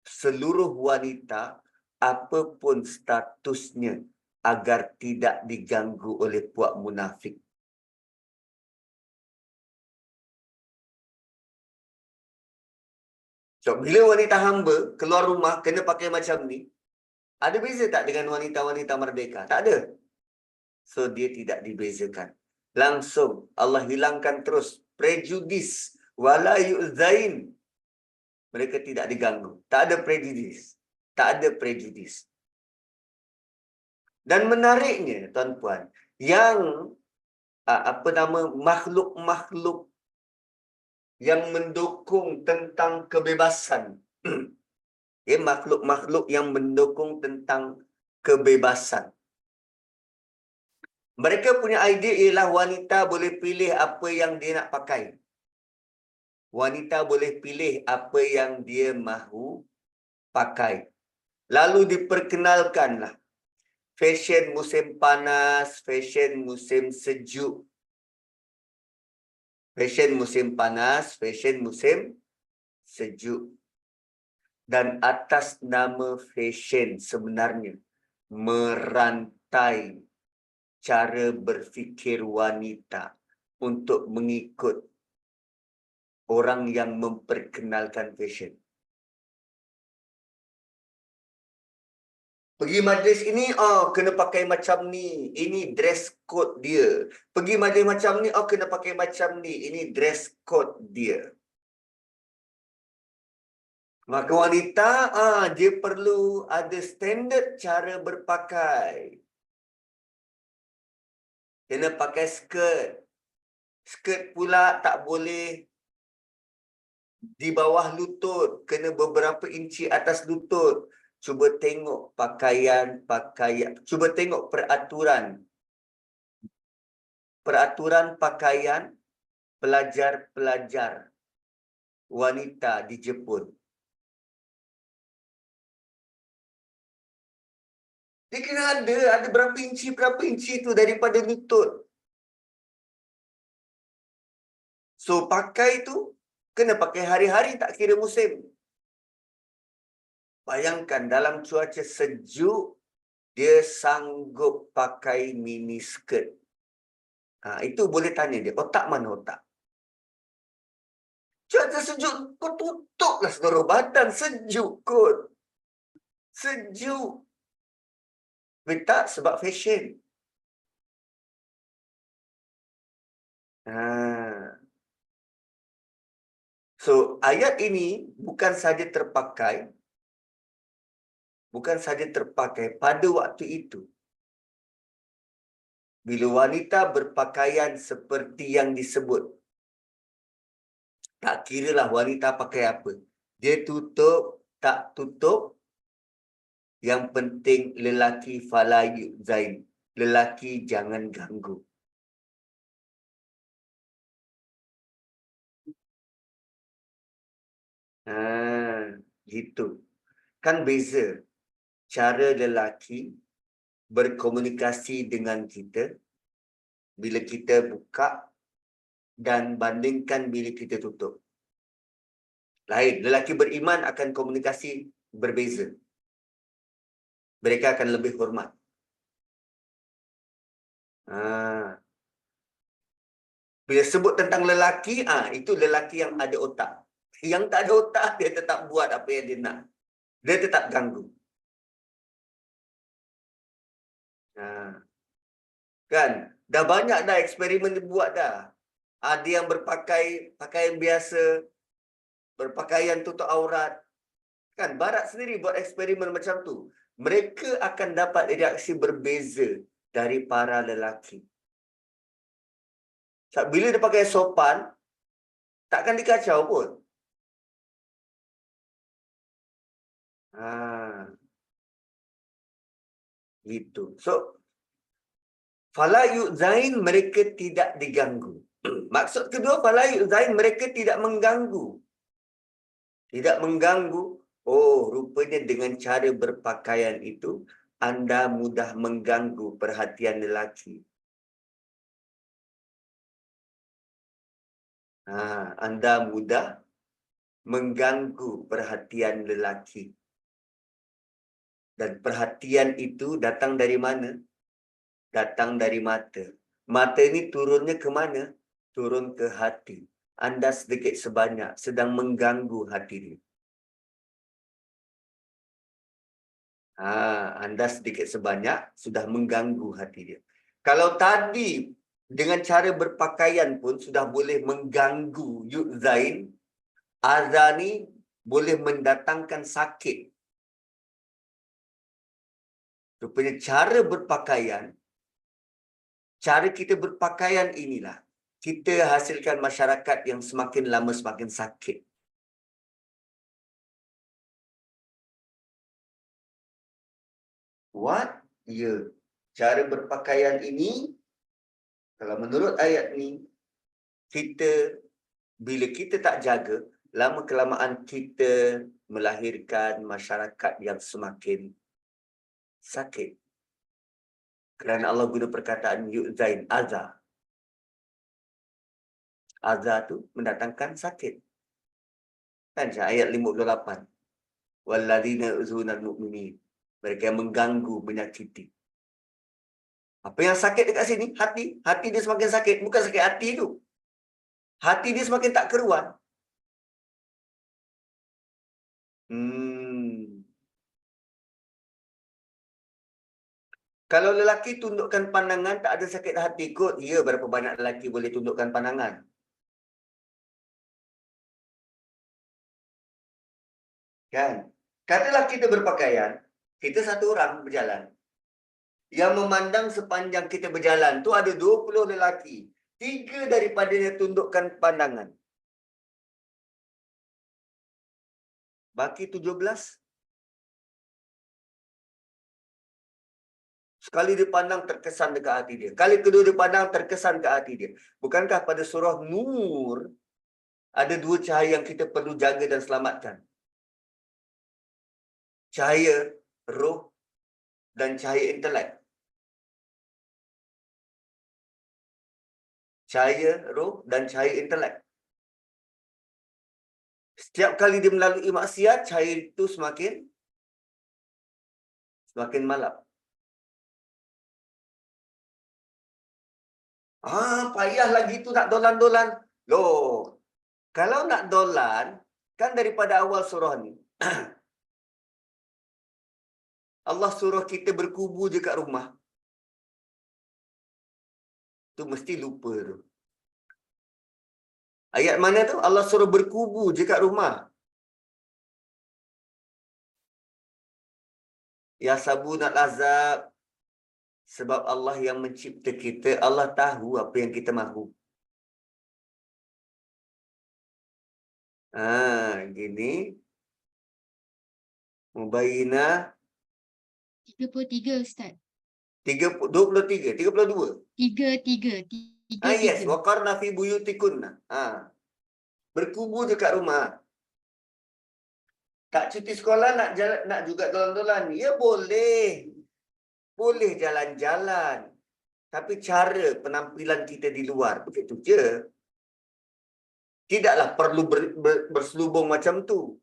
seluruh wanita apapun statusnya agar tidak diganggu oleh puak munafik. So, bila wanita hamba keluar rumah kena pakai macam ni, ada beza tak dengan wanita-wanita merdeka? Tak ada. So, dia tidak dibezakan. Langsung Allah hilangkan terus prejudis. Wala yu'zain. Mereka tidak diganggu. Tak ada prejudis. Tak ada prejudis. Dan menariknya, tuan-puan, yang makhluk-makhluk yang mendukung tentang kebebasan. Ya, makhluk-makhluk yang mendukung tentang kebebasan. Mereka punya idea ialah wanita boleh pilih apa yang dia nak pakai. Wanita boleh pilih apa yang dia mahu pakai. Lalu diperkenalkanlah fashion musim panas, fashion musim sejuk. Fashion musim panas, fashion musim sejuk. Dan atas nama fashion sebenarnya merantai cara berfikir wanita untuk mengikut orang yang memperkenalkan fashion. Pergi majlis ini, kena pakai macam ni. Ini dress code dia. Pergi majlis macam ni, kena pakai macam ni. Ini dress code dia. Maka wanita, dia perlu ada standard cara berpakai. Kena pakai skirt. Skirt pula tak boleh di bawah lutut. Kena beberapa inci atas lutut. Cuba tengok pakaian. Cuba tengok peraturan. Peraturan pakaian pelajar-pelajar wanita di Jepun. Dia kena ada berapa inci tu daripada lutut. So, pakai tu kena pakai hari-hari, tak kira musim. Bayangkan dalam cuaca sejuk, dia sanggup pakai mini skirt. Itu boleh tanya dia, otak mana otak? Cuaca sejuk, kau tutuplah seluruh badan. Sejuk kot. Sejuk. Tak sebab fashion. So, ayat ini bukan saja terpakai pada waktu itu. Bila wanita berpakaian seperti yang disebut. Tak kiralah wanita pakai apa. Dia tutup, tak tutup. Yang penting lelaki falayu zain. Lelaki jangan ganggu. Gitu. Kan beza cara lelaki berkomunikasi dengan kita bila kita buka dan bandingkan bila kita tutup. Lain. Lelaki beriman akan komunikasi berbeza. Mereka akan lebih hormat. Bila sebut tentang lelaki, itu lelaki yang ada otak. Yang tak ada otak, dia tetap buat apa yang dia nak. Dia tetap ganggu. Kan? Dah banyak dah eksperimen dibuat dah. Ada yang pakaian biasa, berpakaian tutup aurat. Kan? Barat sendiri buat eksperimen macam tu. Mereka akan dapat reaksi berbeza dari para lelaki. Bila dia pakai sopan, takkan dikacau pun. Gitu. So, fala yu'zain, mereka tidak diganggu. Maksud kedua, fala yu'zain, mereka tidak mengganggu. Tidak mengganggu. Oh, rupanya dengan cara berpakaian itu, anda mudah mengganggu perhatian lelaki. Anda mudah mengganggu perhatian lelaki. Dan perhatian itu datang dari mana? Datang dari mata. Mata ini turunnya ke mana? Turun ke hati. Anda sedikit sebanyak sedang mengganggu hati dia. Anda sedikit sebanyak sudah mengganggu hati dia. Kalau tadi dengan cara berpakaian pun sudah boleh mengganggu yu'zain, azani boleh mendatangkan sakit. Rupanya cara berpakaian, cara kita berpakaian inilah kita hasilkan masyarakat yang semakin lama semakin sakit. What? Ya. Cara berpakaian ini, kalau menurut ayat ni, bila kita tak jaga, lama kelamaan kita melahirkan masyarakat yang semakin sakit. Kerana Allah guna perkataan yu'zain, azza. Azza tu mendatangkan sakit. Kan ayat 58. Walladzina yu'zunal mu'minin. Mereka yang mengganggu, menyakiti. Apa yang sakit dekat sini? Hati. Hati dia semakin sakit. Bukan sakit hati tu. Hati dia semakin tak keruan. Kalau lelaki tundukkan pandangan, tak ada sakit hati kot. Ya, berapa banyak lelaki boleh tundukkan pandangan? Kan? Katalah kita berpakaian, kita satu orang berjalan. Yang memandang sepanjang kita berjalan tu ada 20 lelaki. 3 daripadanya tundukkan pandangan. Baki 17. Sekali dia pandang terkesan dekat hati dia. Kali kedua dia pandang terkesan dekat hati dia. Bukankah pada surah Nur ada 2 cahaya yang kita perlu jaga dan selamatkan? Cahaya roh dan cahaya intelek. Cahaya roh dan cahaya intelek. Setiap kali dia melalui maksiat, cahaya itu semakin malap. Payah lagi tu nak dolan-dolan. Loh, kalau nak dolan, kan daripada awal surah ni, Allah suruh kita berkubur je kat rumah. Tu mesti lupa tu. Ayat mana tu? Allah suruh berkubur je kat rumah. Ya sabunal azab. Sebab Allah yang mencipta kita, Allah tahu apa yang kita mahu. Gini. Mubayyinah 33 Ustaz. 23, 32. 33. Yes, waqarna fi buyutikunna. Berkubur dekat rumah. Tak cuti sekolah nak juga dolan-dolan. Ya boleh. Boleh jalan-jalan. Tapi cara penampilan kita di luar begitu je. Tidaklah perlu berselubung macam tu.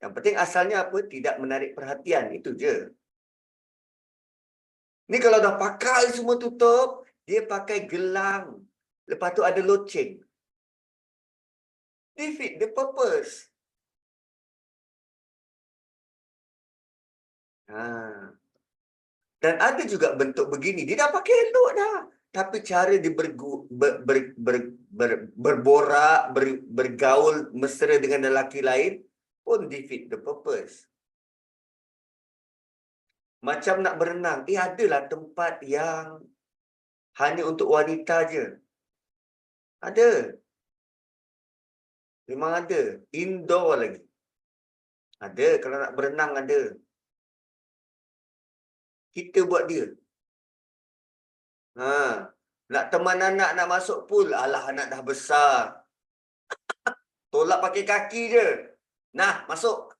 Yang penting asalnya apa? Tidak menarik perhatian. Itu je. Ni kalau dah pakai semua tutup, dia pakai gelang. Lepas tu ada loceng. Defeat the purpose. Dan ada juga bentuk begini. Dia dah pakai elok dah. Tapi cara dia berborak, bergaul mesra dengan lelaki lain pun defeat the purpose. Macam nak berenang. Adalah tempat yang hanya untuk wanita je. Ada. Memang ada. Indoor lagi. Ada. Kalau nak berenang ada. Kita buat dia. Nak teman anak nak masuk pool. Alah, anak dah besar. Tolak pakai kaki je. Nah, masuk.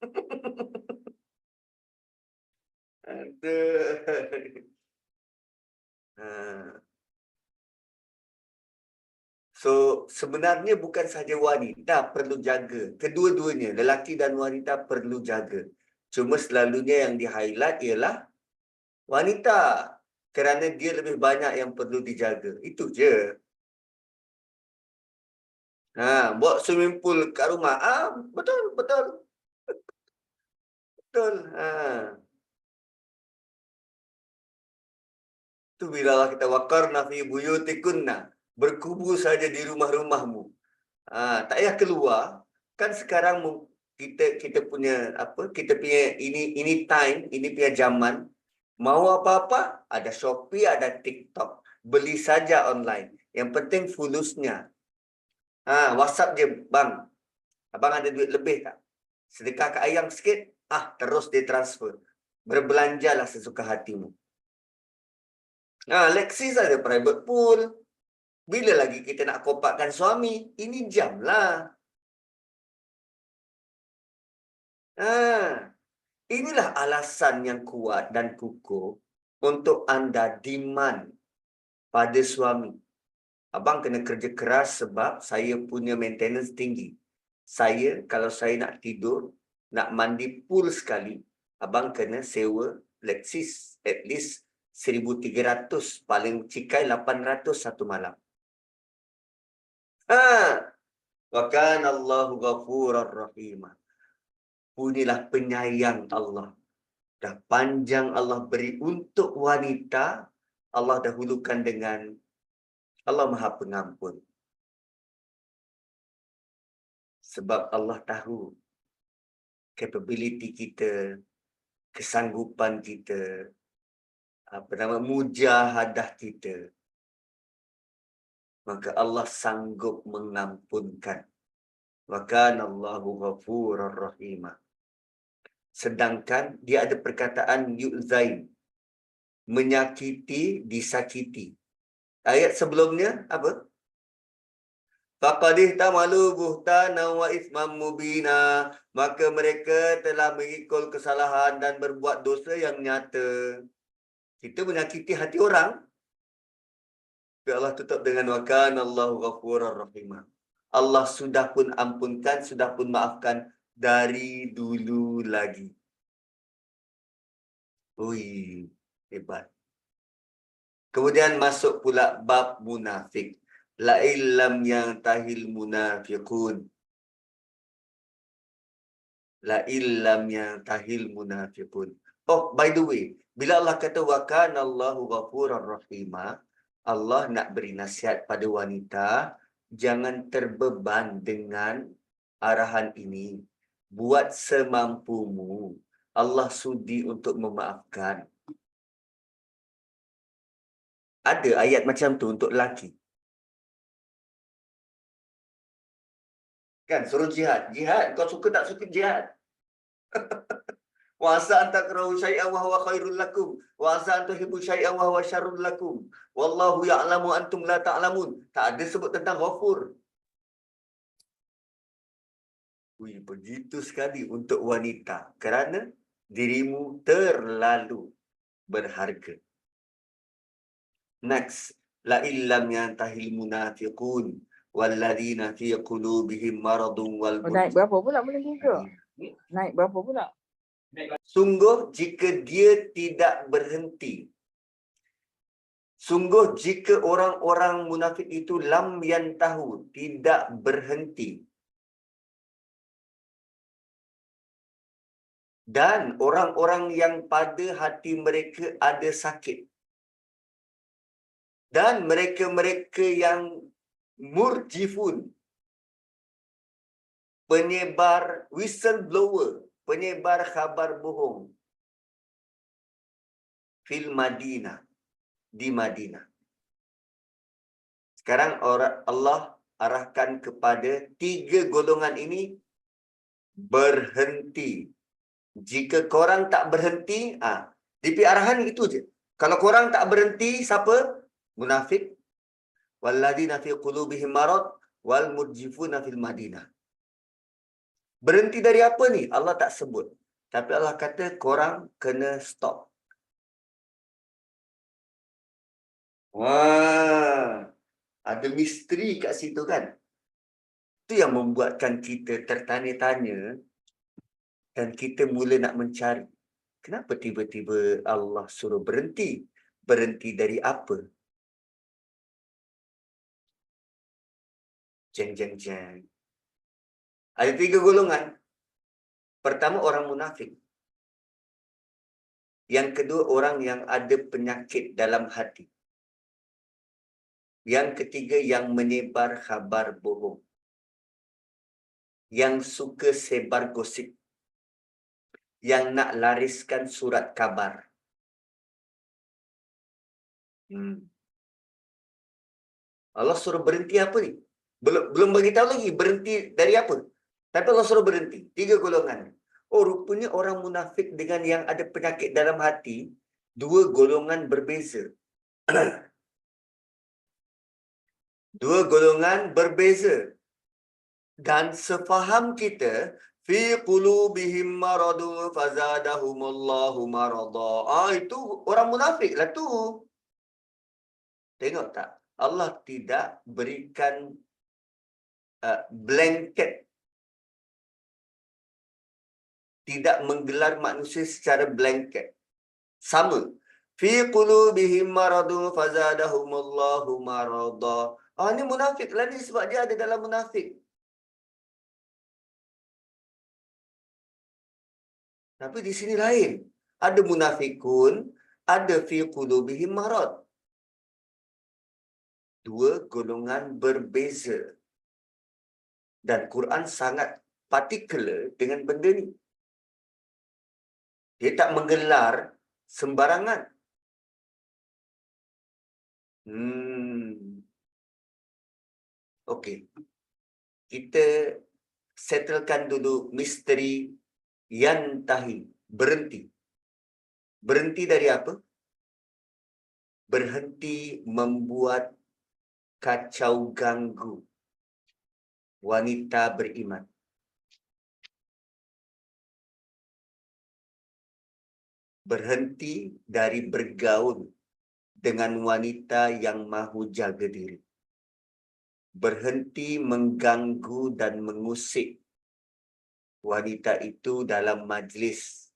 So, sebenarnya bukan sahaja wanita perlu jaga. Kedua-duanya, lelaki dan wanita perlu jaga. Cuma selalunya yang di-highlight ialah wanita. Kerana dia lebih banyak yang perlu dijaga. Itu je. Buat swimming pool kat rumah. Betul, betul. Betul. Tu bila Allah kita waqarna fi buyutikunna. Berkubur saja di rumah-rumahmu. Tak payah keluar. Kan sekarang kita punya ini time, ini punya zaman. Mau apa-apa, ada Shopee, ada TikTok. Beli saja online. Yang penting fulusnya. WhatsApp je, bang. Abang ada duit lebih tak? Sedekah ke ayam sikit, terus ditransfer. Berbelanjalah sesuka hatimu. Lexi saja private pool. Bila lagi kita nak kopakkan suami? Ini jam lah. Inilah alasan yang kuat dan kukuh untuk anda demand pada suami. Abang kena kerja keras sebab saya punya maintenance tinggi. Kalau saya nak tidur, nak mandi pool sekali, abang kena sewa Lexis at least 1,300, paling cikai 800 satu malam. Wa kana Allahu ghafurur rahimah. Punilah penyayang Allah. Dah panjang Allah beri untuk wanita, Allah dahulukan dengan Allah Maha Pengampun. Sebab Allah tahu capability kita, kesanggupan kita, mujahadah kita. Maka Allah sanggup mengampunkan. Wa kana Allahu ghafurur rahimah. Sedangkan dia ada perkataan yu'zain, menyakiti, disakiti. Ayat sebelumnya apa? Faqadih tamalu buhtana wa itsman mubina. Maka mereka telah mengikul kesalahan dan berbuat dosa yang nyata. Kita menyakiti hati orang. Tapi Allah tutup dengan wa kana Allahu ghafurur rahimah. Allah sudah pun ampunkan, sudah pun maafkan dari dulu lagi. Ui, hebat. Kemudian masuk pula bab munafik. La illam yang tahil munafiqun. La illam yang tahil munafiqun. Oh, by the way, bila Allah kata wa kana Allahu ghafurur rahimah, Allah nak beri nasihat pada wanita, jangan terbeban dengan arahan ini. Buat semampumu. Allah sudi untuk memaafkan. Ada ayat macam tu untuk lelaki. Kan, suruh jihad. Jihad, kau suka tak suka jihad? Wa asa an takrahu syai'an wa huwa khairul lakum. Wa asa an tuhibbu syai'an wa huwa syarrul lakum. Wallahu ya'lamu antum la ta'lamun. Tak ada sebut tentang ghafur. Begitu sekali untuk wanita. Kerana dirimu terlalu berharga. Next. La illam yantahil munafiqun walladzina fi qulubihim maradun wal Naik berapa pula boleh juga? Naik berapa pula? Sungguh jika dia tidak berhenti. Sungguh jika orang-orang munafik itu lam yantahu, tidak berhenti. Dan orang-orang yang pada hati mereka ada sakit. Dan mereka-mereka yang murjifun, penyebar whistleblower, penyebar khabar bohong. Fil Madinah, di Madinah. Sekarang Allah arahkan kepada 3 golongan ini berhenti. Jika korang tak berhenti, DP arahan itu je. Kalau korang tak berhenti, siapa? Munafik. Walladzina fi qulubihim marad wal murjifuna fil Madinah. Berhenti dari apa ni? Allah tak sebut. Tapi Allah kata korang kena stop. Wah, ada misteri kat situ kan? Itu yang membuatkan kita tertanya-tanya dan kita mula nak mencari. Kenapa tiba-tiba Allah suruh berhenti? Berhenti dari apa? Jeng, jeng, jeng. Ada 3 golongan. Pertama, orang munafik. Yang kedua, orang yang ada penyakit dalam hati. Yang ketiga, yang menyebar khabar bohong. Yang suka sebar gosip. Yang nak lariskan surat kabar. Allah suruh berhenti apa ni? Belum bagi tahu lagi berhenti dari apa. Tapi Allah suruh berhenti. 3 golongan. Oh, rupanya orang munafik dengan yang ada penyakit dalam hati, 2 golongan berbeza. 2 golongan berbeza. Dan sefaham kita, fi qulubihim maradu fazadahumullahu marada. Itu orang munafik lah tu. Tengok tak? Allah tidak berikan blanket. Tidak menggelar manusia secara blanket. Sama. Fi qulubihim maradu fazadahumullahu marada. Ni munafik lah ni sebab dia ada dalam munafik. Tapi di sini lain. Ada munafikun, ada fi qulubihim marad. 2 golongan berbeza. Dan Quran sangat particular dengan benda ni. Dia tak menggelar sembarangan. Okey. Kita settlekan dulu misteri yantahi. Berhenti. Berhenti dari apa? Berhenti membuat kacau ganggu wanita beriman. Berhenti dari bergaul dengan wanita yang mahu jaga diri. Berhenti mengganggu dan mengusik wanita itu dalam majlis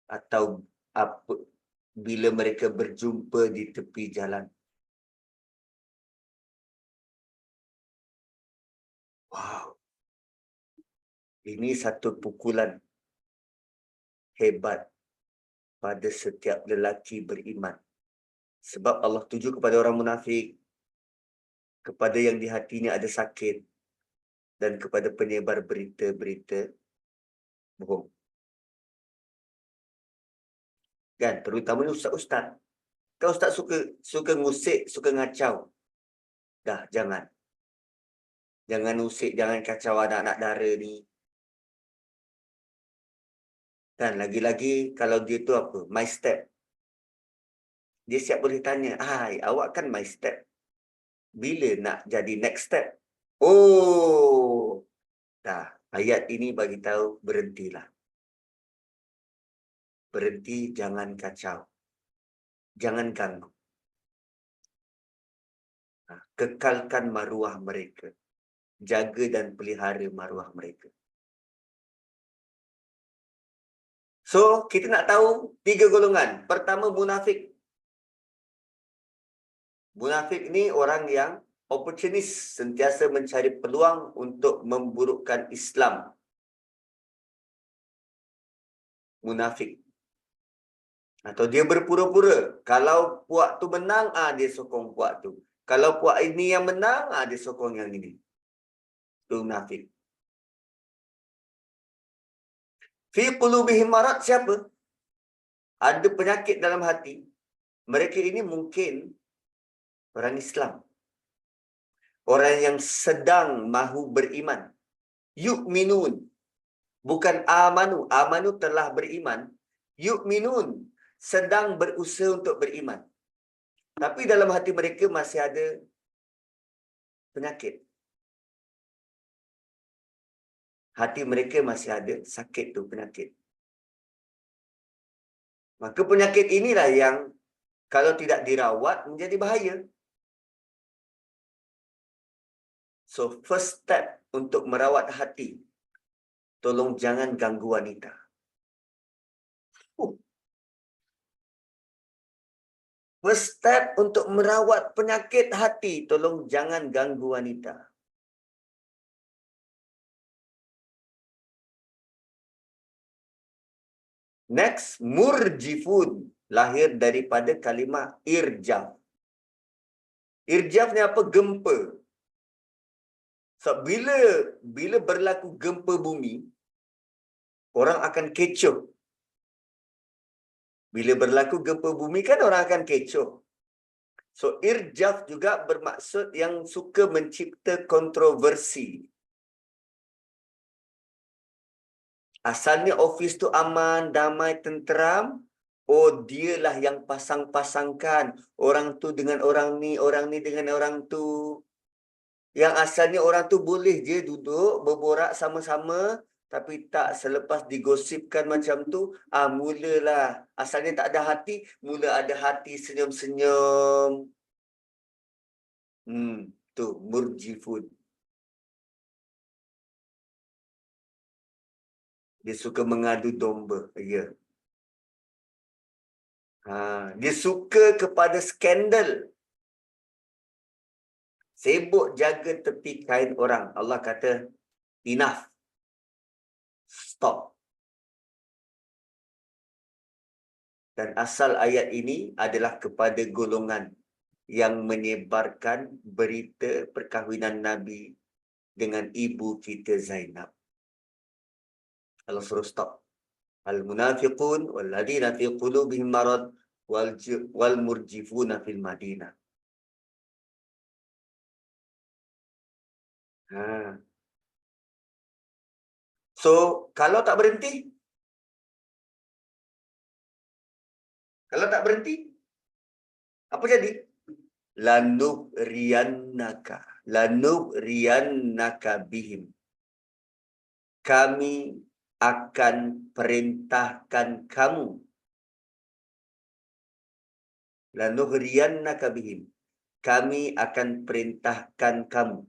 atau apa bila mereka berjumpa di tepi jalan. Wow. Ini satu pukulan hebat pada setiap lelaki beriman. Sebab Allah tuju kepada orang munafik, kepada yang di hatinya ada sakit, dan kepada penyebar berita-berita bohong. Kan, terutamanya ustaz-ustaz. Kalau ustaz suka ngusik, suka ngacau. Dah, jangan. Jangan usik, jangan kacau anak-anak dara ni. Dan lagi-lagi kalau dia tu apa? My step. Dia siap boleh tanya, awak kan my step. Bila nak jadi next step? Oh, dah. Ayat ini bagi tahu berhentilah. Berhenti, jangan kacau. Jangan ganggu. Kekalkan maruah mereka. Jaga dan pelihara maruah mereka. So, kita nak tahu 3 golongan. Pertama, munafik. Munafik ni orang yang opportunis, sentiasa mencari peluang untuk memburukkan Islam. Munafik. Atau dia berpura-pura. Kalau puak tu menang, dia sokong puak tu. Kalau puak ini yang menang, dia sokong yang ini. Itu munafik. Fi qulubihim marad, siapa? Ada penyakit dalam hati. Mereka ini mungkin orang Islam. Orang yang sedang mahu beriman. Yu'minun. Bukan amanu. Amanu telah beriman. Yu'minun. Sedang berusaha untuk beriman. Tapi dalam hati mereka masih ada penyakit. Hati mereka masih ada sakit tu, penyakit. Maka penyakit inilah yang kalau tidak dirawat menjadi bahaya. So, first step untuk merawat hati, tolong jangan ganggu wanita. First step untuk merawat penyakit hati, tolong jangan ganggu wanita. Next, murjifun. Lahir daripada kalimah irjaf. Irjaf ni apa? Gempa. So, bila berlaku gempa bumi, orang akan kecoh. Bila berlaku gempa bumi kan orang akan kecoh. So irjaf juga bermaksud yang suka mencipta kontroversi. Asalnya office tu aman, damai, tenteram. Oh, dialah yang pasang-pasangkan. Orang tu dengan orang ni dengan orang tu. Yang asalnya orang tu boleh je duduk, berborak sama-sama. Tapi tak, selepas digosipkan macam tu, mulalah. Asalnya tak ada hati, mula ada hati senyum-senyum. Tu, murjifun. Dia suka mengadu domba. Ya. Dia suka kepada skandal. Sibuk jaga tepi kain orang. Allah kata, enough. Stop. Dan asal ayat ini adalah kepada golongan yang menyebarkan berita perkahwinan Nabi dengan ibu kita Zainab. Allah suruh stop. Al-munafiqun wal-ladina fi qulubihim marad wal-murjifuna fil Madinah. So, kalau tak berhenti, apa jadi? Lanughriyannaka bihim. Kami akan perintahkan kamu. Lanughriyannaka bihim. Kami akan perintahkan kamu.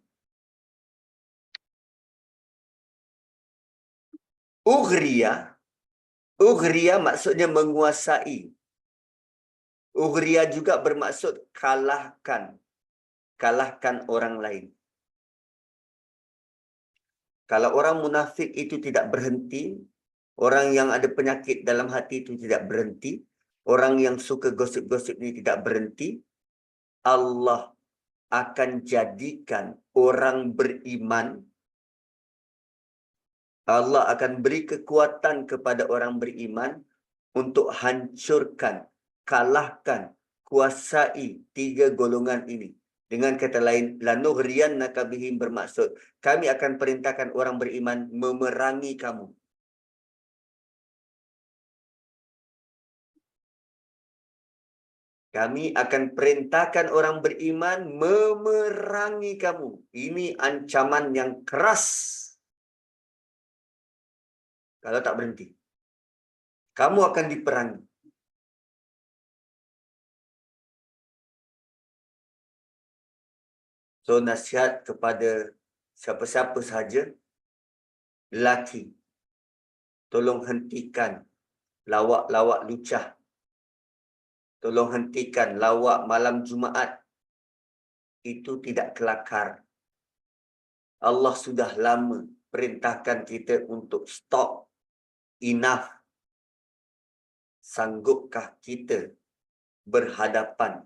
Ughriya maksudnya menguasai. Ughriya juga bermaksud kalahkan. Kalahkan orang lain. Kalau orang munafik itu tidak berhenti, orang yang ada penyakit dalam hati itu tidak berhenti, orang yang suka gosip-gosip ini tidak berhenti, Allah akan jadikan orang beriman, Allah akan beri kekuatan kepada orang beriman untuk hancurkan, kalahkan, kuasai 3 golongan ini. Dengan kata lain, lanughriyannaka bihim bermaksud, kami akan perintahkan orang beriman memerangi kamu. Kami akan perintahkan orang beriman memerangi kamu. Ini ancaman yang keras. Kalau tak berhenti, kamu akan diperangi. So, nasihat kepada siapa-siapa sahaja, lelaki, tolong hentikan lawak-lawak lucah. Tolong hentikan lawak malam Jumaat. Itu tidak kelakar. Allah sudah lama perintahkan kita untuk stop. Enough. Sanggupkah kita berhadapan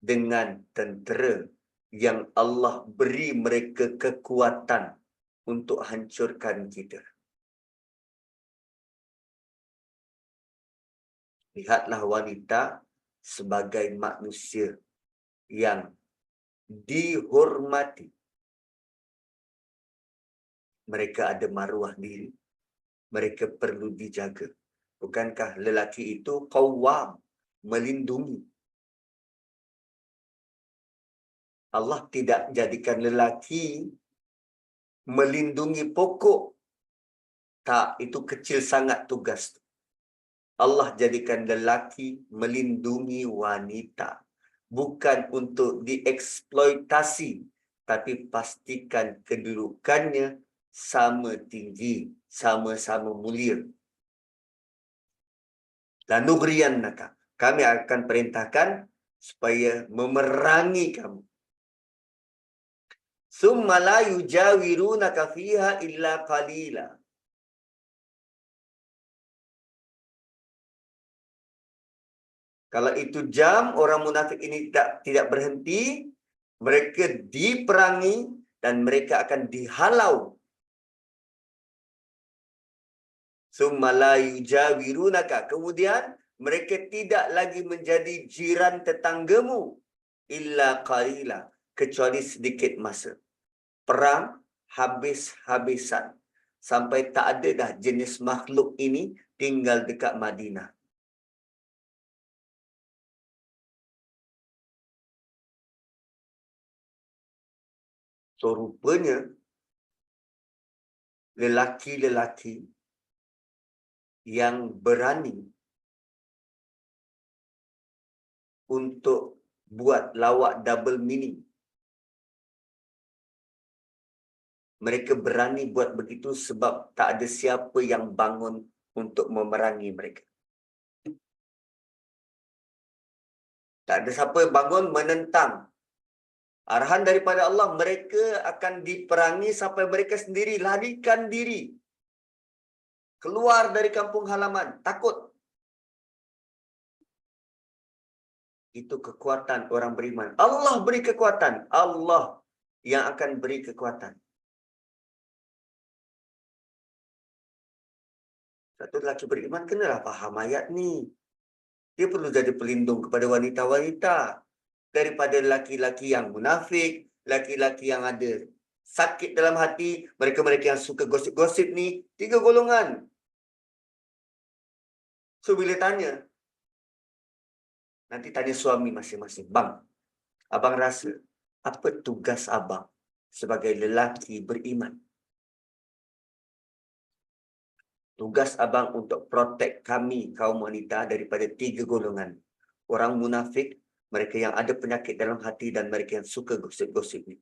dengan tentera yang Allah beri mereka kekuatan untuk hancurkan kita? Lihatlah wanita sebagai manusia yang dihormati. Mereka ada maruah diri. Mereka perlu dijaga. Bukankah lelaki itu qawwam, melindungi? Allah tidak jadikan lelaki melindungi pokok. Tak, itu kecil sangat tugas. Allah jadikan lelaki melindungi wanita. Bukan untuk dieksploitasi, tapi pastikan kedudukannya sama tinggi, sama-sama mulia. Lanughriyannaka. Kami akan perintahkan supaya memerangi kamu. Summa la yujawirunaka fiha illa qalila. Kalau itu jam, orang munafik ini tidak berhenti, mereka diperangi dan mereka akan dihalau. Summa la yujawirunaka. Kemudian mereka tidak lagi menjadi jiran tetanggamu illa qalila, kecuali sedikit masa. Perang habis-habisan. Sampai tak ada dah jenis makhluk ini tinggal dekat Madinah. So, rupanya lelaki-lelaki yang berani untuk buat lawak double meaning. Mereka berani buat begitu sebab tak ada siapa yang bangun untuk memerangi mereka. Tak ada siapa yang bangun menentang arahan daripada Allah. Mereka akan diperangi sampai mereka sendiri larikan diri. Keluar dari kampung halaman. Takut. Itu kekuatan orang beriman. Allah beri kekuatan. Allah yang akan beri kekuatan. Satu lelaki beriman kenalah faham ayat ni. Dia perlu jadi pelindung kepada wanita-wanita. Daripada laki-laki yang munafik, laki-laki yang ada sakit dalam hati, mereka-mereka yang suka gosip-gosip ni, 3 golongan. So, bila tanya, nanti tanya suami masing-masing. Bang, abang rasa, apa tugas abang sebagai lelaki beriman? Tugas abang untuk protect kami, kaum wanita, daripada 3 golongan. Orang munafik, mereka yang ada penyakit dalam hati dan mereka yang suka gosip-gosip ni.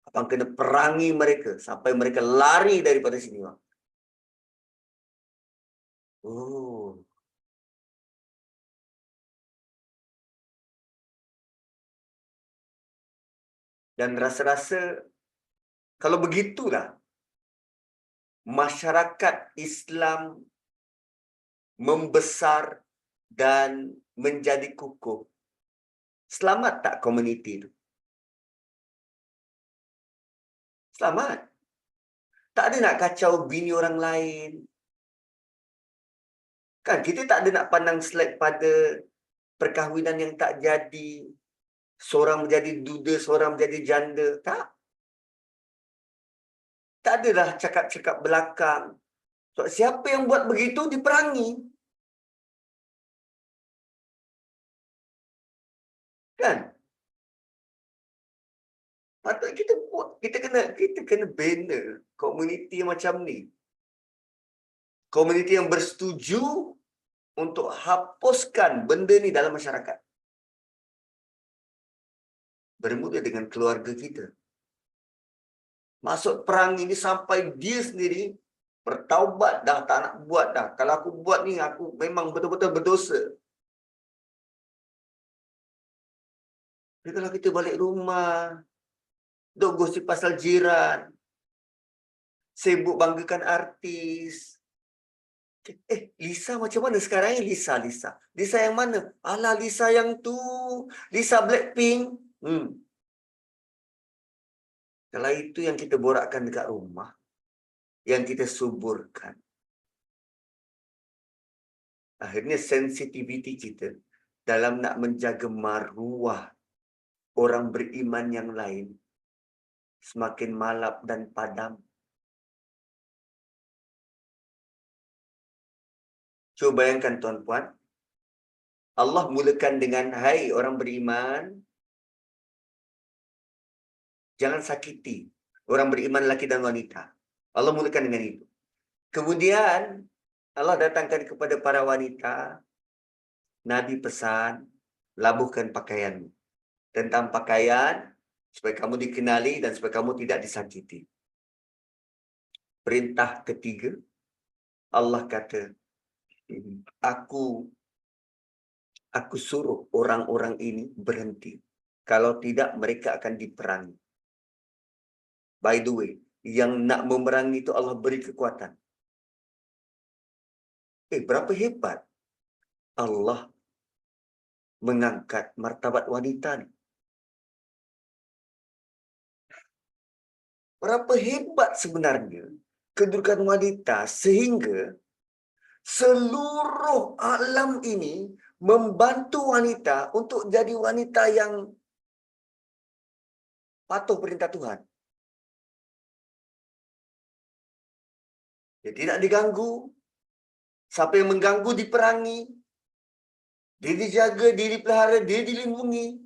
Abang kena perangi mereka sampai mereka lari daripada sini, bang. Oh. Dan rasa-rasa kalau begitulah masyarakat Islam membesar dan menjadi kukuh. Selamat tak komuniti itu? Selamat. Tak ada nak kacau bini orang lain. Kan kita tak ada nak pandang selek pada perkahwinan yang tak jadi. Seorang menjadi duda, seorang menjadi janda. Tak. Tak adalah cakap-cakap belakang. So, siapa yang buat begitu diperangi. Kan? Patut kita buat, kita kena bina komuniti macam ni. Komuniti yang bersetuju untuk hapuskan benda ni dalam masyarakat. Bermula dengan keluarga kita. Masuk perang ini sampai dia sendiri bertaubat dah, tak nak buat dah. Kalau aku buat ni, aku memang betul-betul berdosa. Jadi kalau kita balik rumah, duk gosip pasal jiran, sibuk banggakan artis. Lisa macam mana sekarang ni? Lisa. Lisa yang mana? Alah, Lisa yang tu. Lisa Blackpink. Kalau itu yang kita borakkan dekat rumah, yang kita suburkan, akhirnya sensitiviti kita dalam nak menjaga maruah orang beriman yang lain semakin malap dan padam. Cuba bayangkan tuan-puan, Allah mulakan dengan, hai orang beriman, jangan sakiti orang beriman lelaki dan wanita. Allah mulakan dengan itu. Kemudian Allah datangkan kepada para wanita, Nabi pesan, labuhkan pakaianmu. Tentang pakaian, supaya kamu dikenali dan supaya kamu tidak disakiti. Perintah ketiga, Allah kata, Aku suruh orang-orang ini berhenti. Kalau tidak, mereka akan diperangi. By the way, yang nak memerangi itu Allah beri kekuatan. Berapa hebat Allah mengangkat martabat wanita ni. Berapa hebat sebenarnya kedudukan wanita sehingga seluruh alam ini membantu wanita untuk jadi wanita yang patuh perintah Tuhan. Dia tidak diganggu. Siapa yang mengganggu diperangi. Dia dijaga, dia dipelihara, dia dilindungi.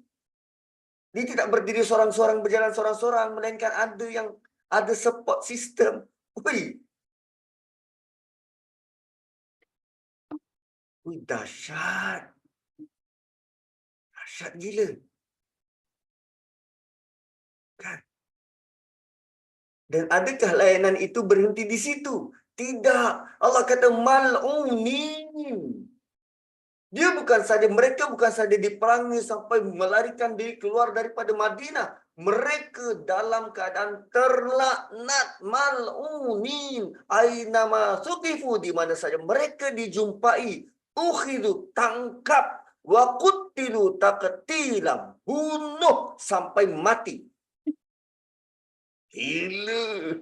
Dia tidak berdiri seorang-seorang, berjalan seorang-seorang, melainkan ada support system. Dahsyat. Dahsyat gila. Kan? Dan adakah layanan itu berhenti di situ? Tidak. Allah kata mal'unin. Mereka bukan saja diperangi sampai melarikan diri keluar daripada Madinah. Mereka dalam keadaan terlaknat, mal'unin. Ainama suqifu, di mana saja mereka dijumpai. Ukhidu, tangkap. Wa qutilu taqtila, bunuh sampai mati. Gila.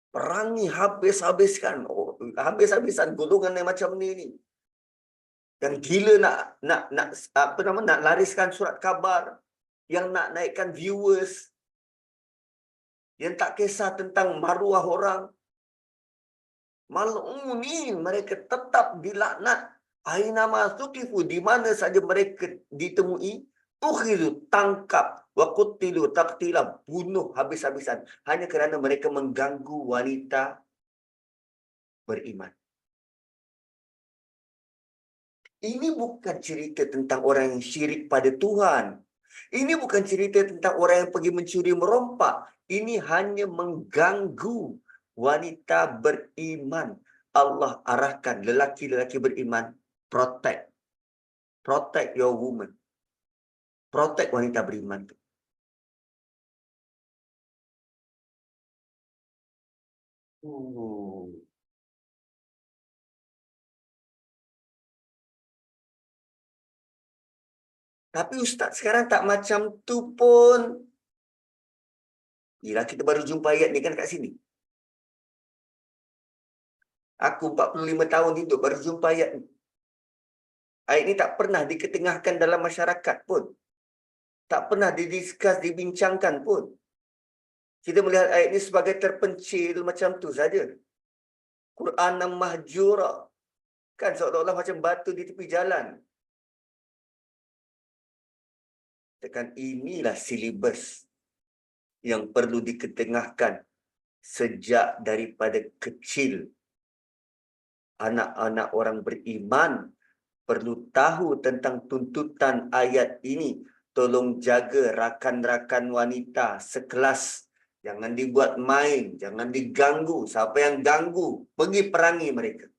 Perangi habis-habiskan. Habis-habisan golongan yang macam ni. Yang gila nak lariskan surat khabar, yang nak naikkan viewers, yang tak kisah tentang maruah orang. Mal'unin, mereka tetap dilaknat. Aina masukifu, di mana saja mereka ditemui, ukhidu, tangkap, wa qutilu taqtila, bunuh habis-habisan hanya kerana mereka mengganggu wanita beriman. Ini bukan cerita tentang orang yang syirik pada Tuhan. Ini bukan cerita tentang orang yang pergi mencuri merompak. Ini hanya mengganggu wanita beriman. Allah arahkan lelaki-lelaki beriman, protect. Protect your woman. Protect wanita beriman. Tapi Ustaz sekarang tak macam tu pun. Gila, kita baru jumpa ayat ni kan kat sini. Aku 45 tahun hidup baru jumpa ayat ni. Ayat ni tak pernah diketengahkan dalam masyarakat pun. Tak pernah didiskus, dibincangkan pun. Kita melihat ayat ni sebagai terpencil macam tu saja. Quran yang mahjura. Kan seolah-olah macam batu di tepi jalan. Tekan inilah silibus yang perlu diketengahkan sejak daripada kecil. Anak-anak orang beriman perlu tahu tentang tuntutan ayat ini. Tolong jaga rakan-rakan wanita sekelas. Jangan dibuat main, jangan diganggu. Siapa yang ganggu, pergi perangi mereka.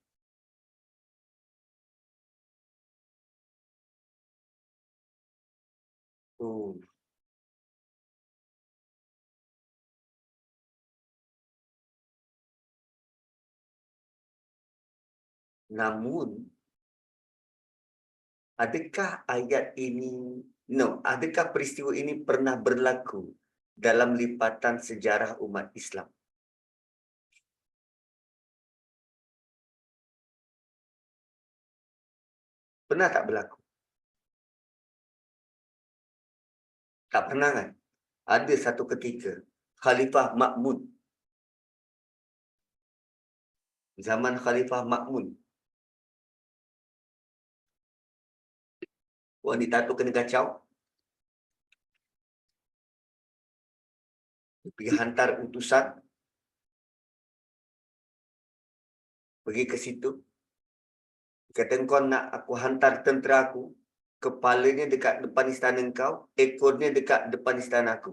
Namun, adakah ayat ini, adakah peristiwa ini pernah berlaku dalam lipatan sejarah umat Islam? Pernah tak berlaku? Tak pernah kan? Ada satu ketika, Khalifah Ma'mun. Zaman Khalifah Ma'mun. Wanita tu kena kacau. Pergi hantar utusan. Pergi ke situ. Kata, kau nak aku hantar tentera aku. Kepalanya dekat depan istana kau. Ekornya dekat depan istana aku.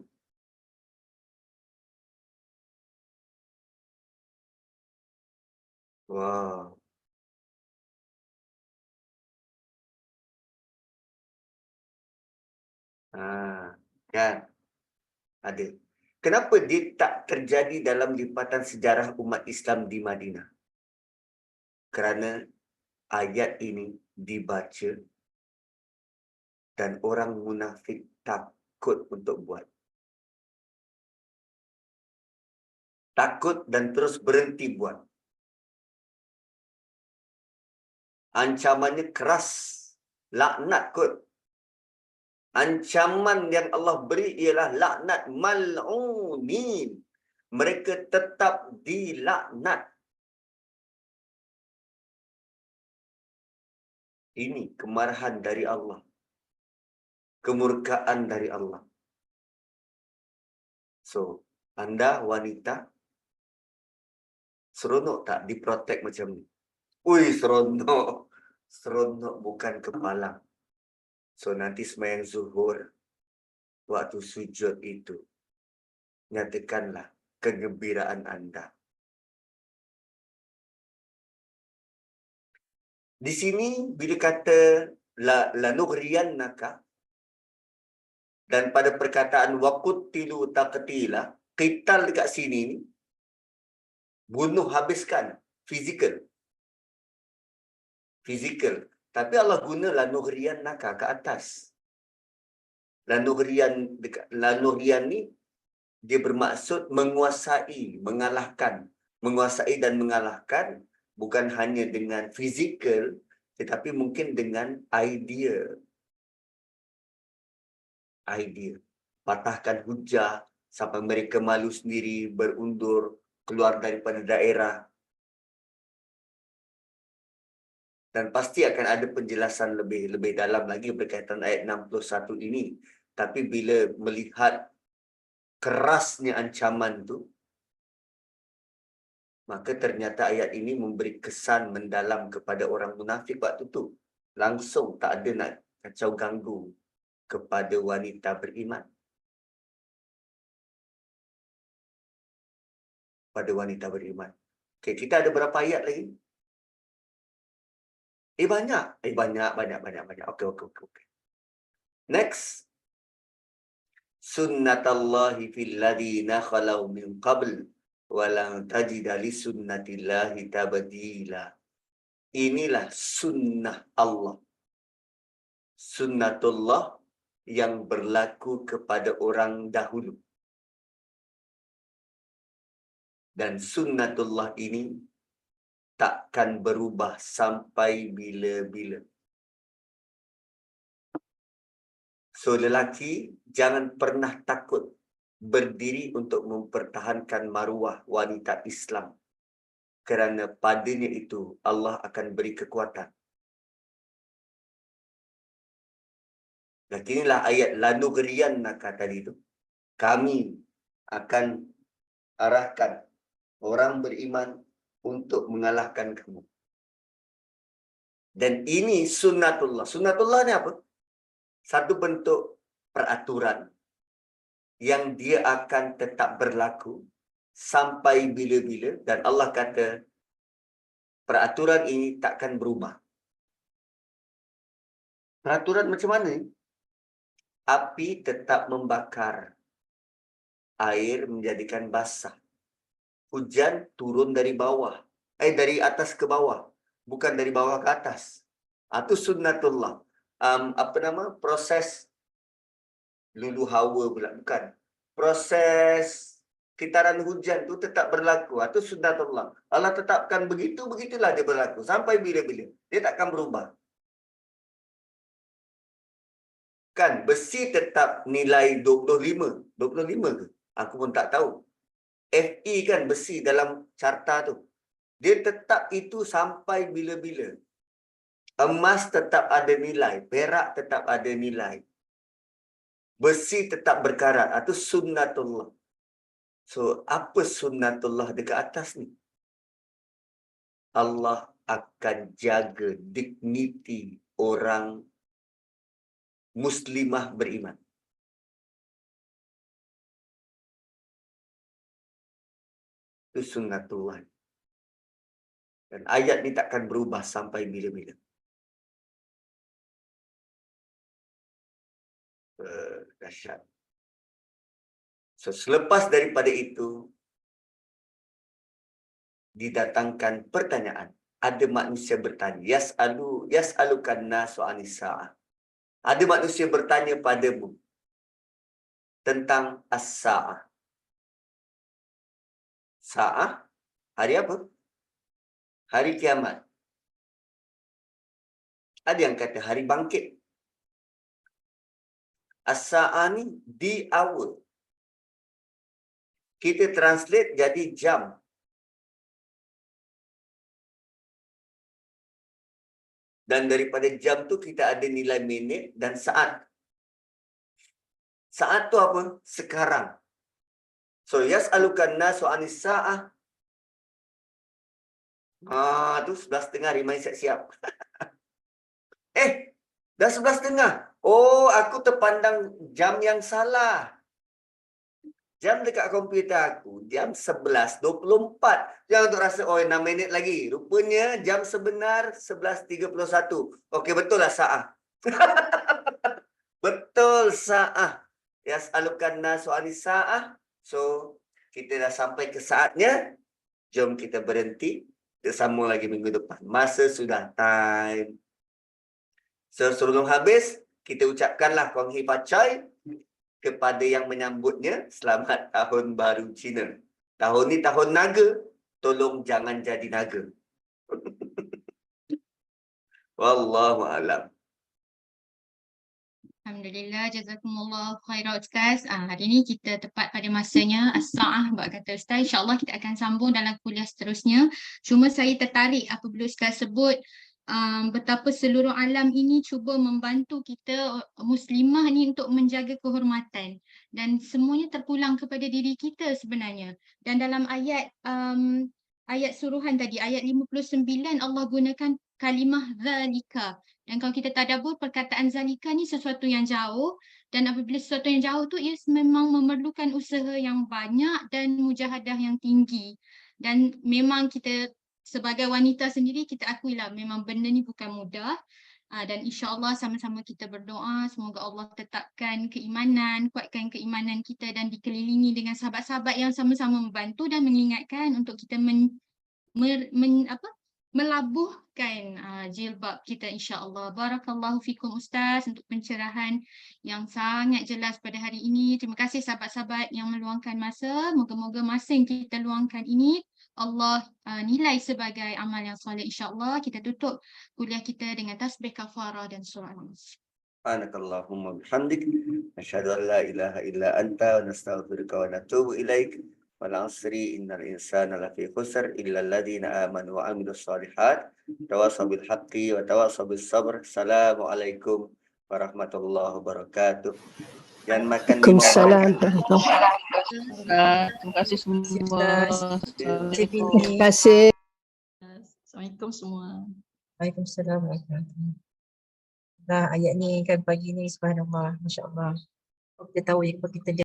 Wow. Kan? Ada. Kenapa dia tak terjadi dalam lipatan sejarah umat Islam di Madinah? Kerana ayat ini dibaca dan orang munafik takut untuk buat. Takut dan terus berhenti buat. Ancamannya keras. Laknat kot. Ancaman yang Allah beri ialah laknat mal'unin. Mereka tetap dilaknat. Ini kemarahan dari Allah. Kemurkaan dari Allah. So, anda wanita, seronok tak diprotek macam ni? Ui, seronok. Seronok bukan kepala. So, nanti sembahyang zuhur, waktu sujud itu, nyatakanlah kegembiraan anda. Di sini, bila kata lanughriyannaka, dan pada perkataan waquttilu taqtila, qital dekat sini ni, bunuh habiskan, fizikal. Fizikal. Tapi Allah guna lanughriyannaka ke atas. Lanugriyan ni dia bermaksud menguasai, mengalahkan. Menguasai dan mengalahkan bukan hanya dengan fizikal, tetapi mungkin dengan idea. Idea. Patahkan hujah sampai mereka malu sendiri, berundur, keluar daripada daerah. Dan pasti akan ada penjelasan lebih dalam lagi berkaitan ayat 61 ini. Tapi bila melihat kerasnya ancaman tu, maka ternyata ayat ini memberi kesan mendalam kepada orang munafik waktu tu. Langsung tak ada nak kacau ganggu kepada wanita beriman. Pada wanita beriman. Okay, kita ada berapa ayat lagi? Banyak. Banyak. Okay. Next. Sunnatallahi fil ladina khalau min qabl walang tajida li sunnatillahi tabdila. Inilah sunnah Allah. Sunnatullah yang berlaku kepada orang dahulu. Dan sunnatullah ini takkan berubah sampai bila-bila. So, lelaki jangan pernah takut berdiri untuk mempertahankan maruah wanita Islam. Kerana padanya itu Allah akan beri kekuatan. Dan inilah ayat lanughriyannaka tadi itu. Kami akan arahkan orang beriman untuk mengalahkan kamu. Dan ini sunnatullah. Sunnatullah ni apa? Satu bentuk peraturan yang dia akan tetap berlaku sampai bila-bila. Dan Allah kata, peraturan ini takkan berubah. Peraturan macam mana? Api tetap membakar. Air menjadikan basah. Hujan turun dari bawah. Dari atas ke bawah. Bukan dari bawah ke atas. Itu sunnatullah. Proses lulu hawa pula. Bukan. Proses kitaran hujan tu tetap berlaku. Itu sunnatullah. Allah tetapkan begitulah dia berlaku. Sampai bila-bila. Dia takkan berubah. Kan besi tetap nilai 25. 25 ke? Aku pun tak tahu. Fe kan besi dalam carta tu. Dia tetap itu sampai bila-bila. Emas tetap ada nilai. Perak tetap ada nilai. Besi tetap berkarat. Itu sunnatullah. So, apa sunnatullah dekat atas ni? Allah akan jaga dignity orang muslimah beriman. Itu sunnatullah. Dan ayat ni takkan berubah sampai bila-bila. Dahsyat. So, selepas daripada itu, didatangkan pertanyaan. Ada manusia bertanya. Yas'alukan nasu anis-sa'ah. Ada manusia bertanya padamu tentang as-sa'ah. Sa'ah, hari apa? Hari kiamat. Ada yang kata hari bangkit. As-sa'ah ni the hour. Kita translate jadi jam. Dan daripada jam tu kita ada nilai minit dan saat. Saat tu apa? Sekarang. So, yas'alukan nasu anis sa'ah. Tu 11.30 remind siap-siap. Dah 11.30. Oh, aku terpandang jam yang salah. Jam dekat komputer aku, jam 11.24. Jangan untuk rasa, 6 minit lagi. Rupanya jam sebenar 11.31. Okey, betul lah sa'ah. Betul sa'ah. Yas'alukan nasu anis sa'ah. So, kita dah sampai ke saatnya. Jom kita berhenti. Kita sambung lagi minggu depan. Masa sudah time. So, sebelum habis, kita ucapkanlah Kong Hei Pacai kepada yang menyambutnya. Selamat Tahun Baru Cina. Tahun ni tahun naga. Tolong jangan jadi naga. Wallahu a'lam. Alhamdulillah, jazakumullah khairan Ustaz. Hari ni kita tepat pada masanya as-sa'ah buat kata Ustaz. InsyaAllah kita akan sambung dalam kuliah seterusnya. Cuma saya tertarik apabila Ustaz sebut betapa seluruh alam ini cuba membantu kita muslimah ni untuk menjaga kehormatan. Dan semuanya terpulang kepada diri kita sebenarnya. Dan dalam ayat suruhan tadi, ayat 59 Allah gunakan kalimah zalika. Dan kalau kita tadabbur, perkataan zalika ni sesuatu yang jauh, dan apabila sesuatu yang jauh tu ia memang memerlukan usaha yang banyak dan mujahadah yang tinggi. Dan memang kita sebagai wanita sendiri kita akuilah memang benda ni bukan mudah. Dan insya-Allah sama-sama kita berdoa semoga Allah tetapkan keimanan, kuatkan keimanan kita dan dikelilingi dengan sahabat-sahabat yang sama-sama membantu dan mengingatkan untuk kita melabuhkan jilbab kita insya-Allah. Barakallahu fikum Ustaz untuk pencerahan yang sangat jelas pada hari ini. Terima kasih sahabat-sahabat yang meluangkan masa. Moga-moga masa yang kita luangkan ini Allah nilai sebagai amal yang soleh insya-Allah. Kita tutup kuliah kita dengan tasbih kafarah dan surah An-Nas. Subhanakallahumma bihamdik asyhadu an la ilaha illa anta wa nastaghfiruka wa natubu ilaik. Wal 'asri innal insana lafi khusr illa alladziina aamanu wa 'amilus shalihat tawassaw bil haqqi wa tawassaw bis sabr. Assalamualaikum warahmatullahi wabarakatuh. Jangan makan di Waalaikumsalam. Terima kasih semua. Terima kasih. Assalamualaikum semua. Waalaikumsalam warahmatullahi. Nah, ayat ni kan pagi ni subhanallah, masya-Allah. Kita tahu yang kita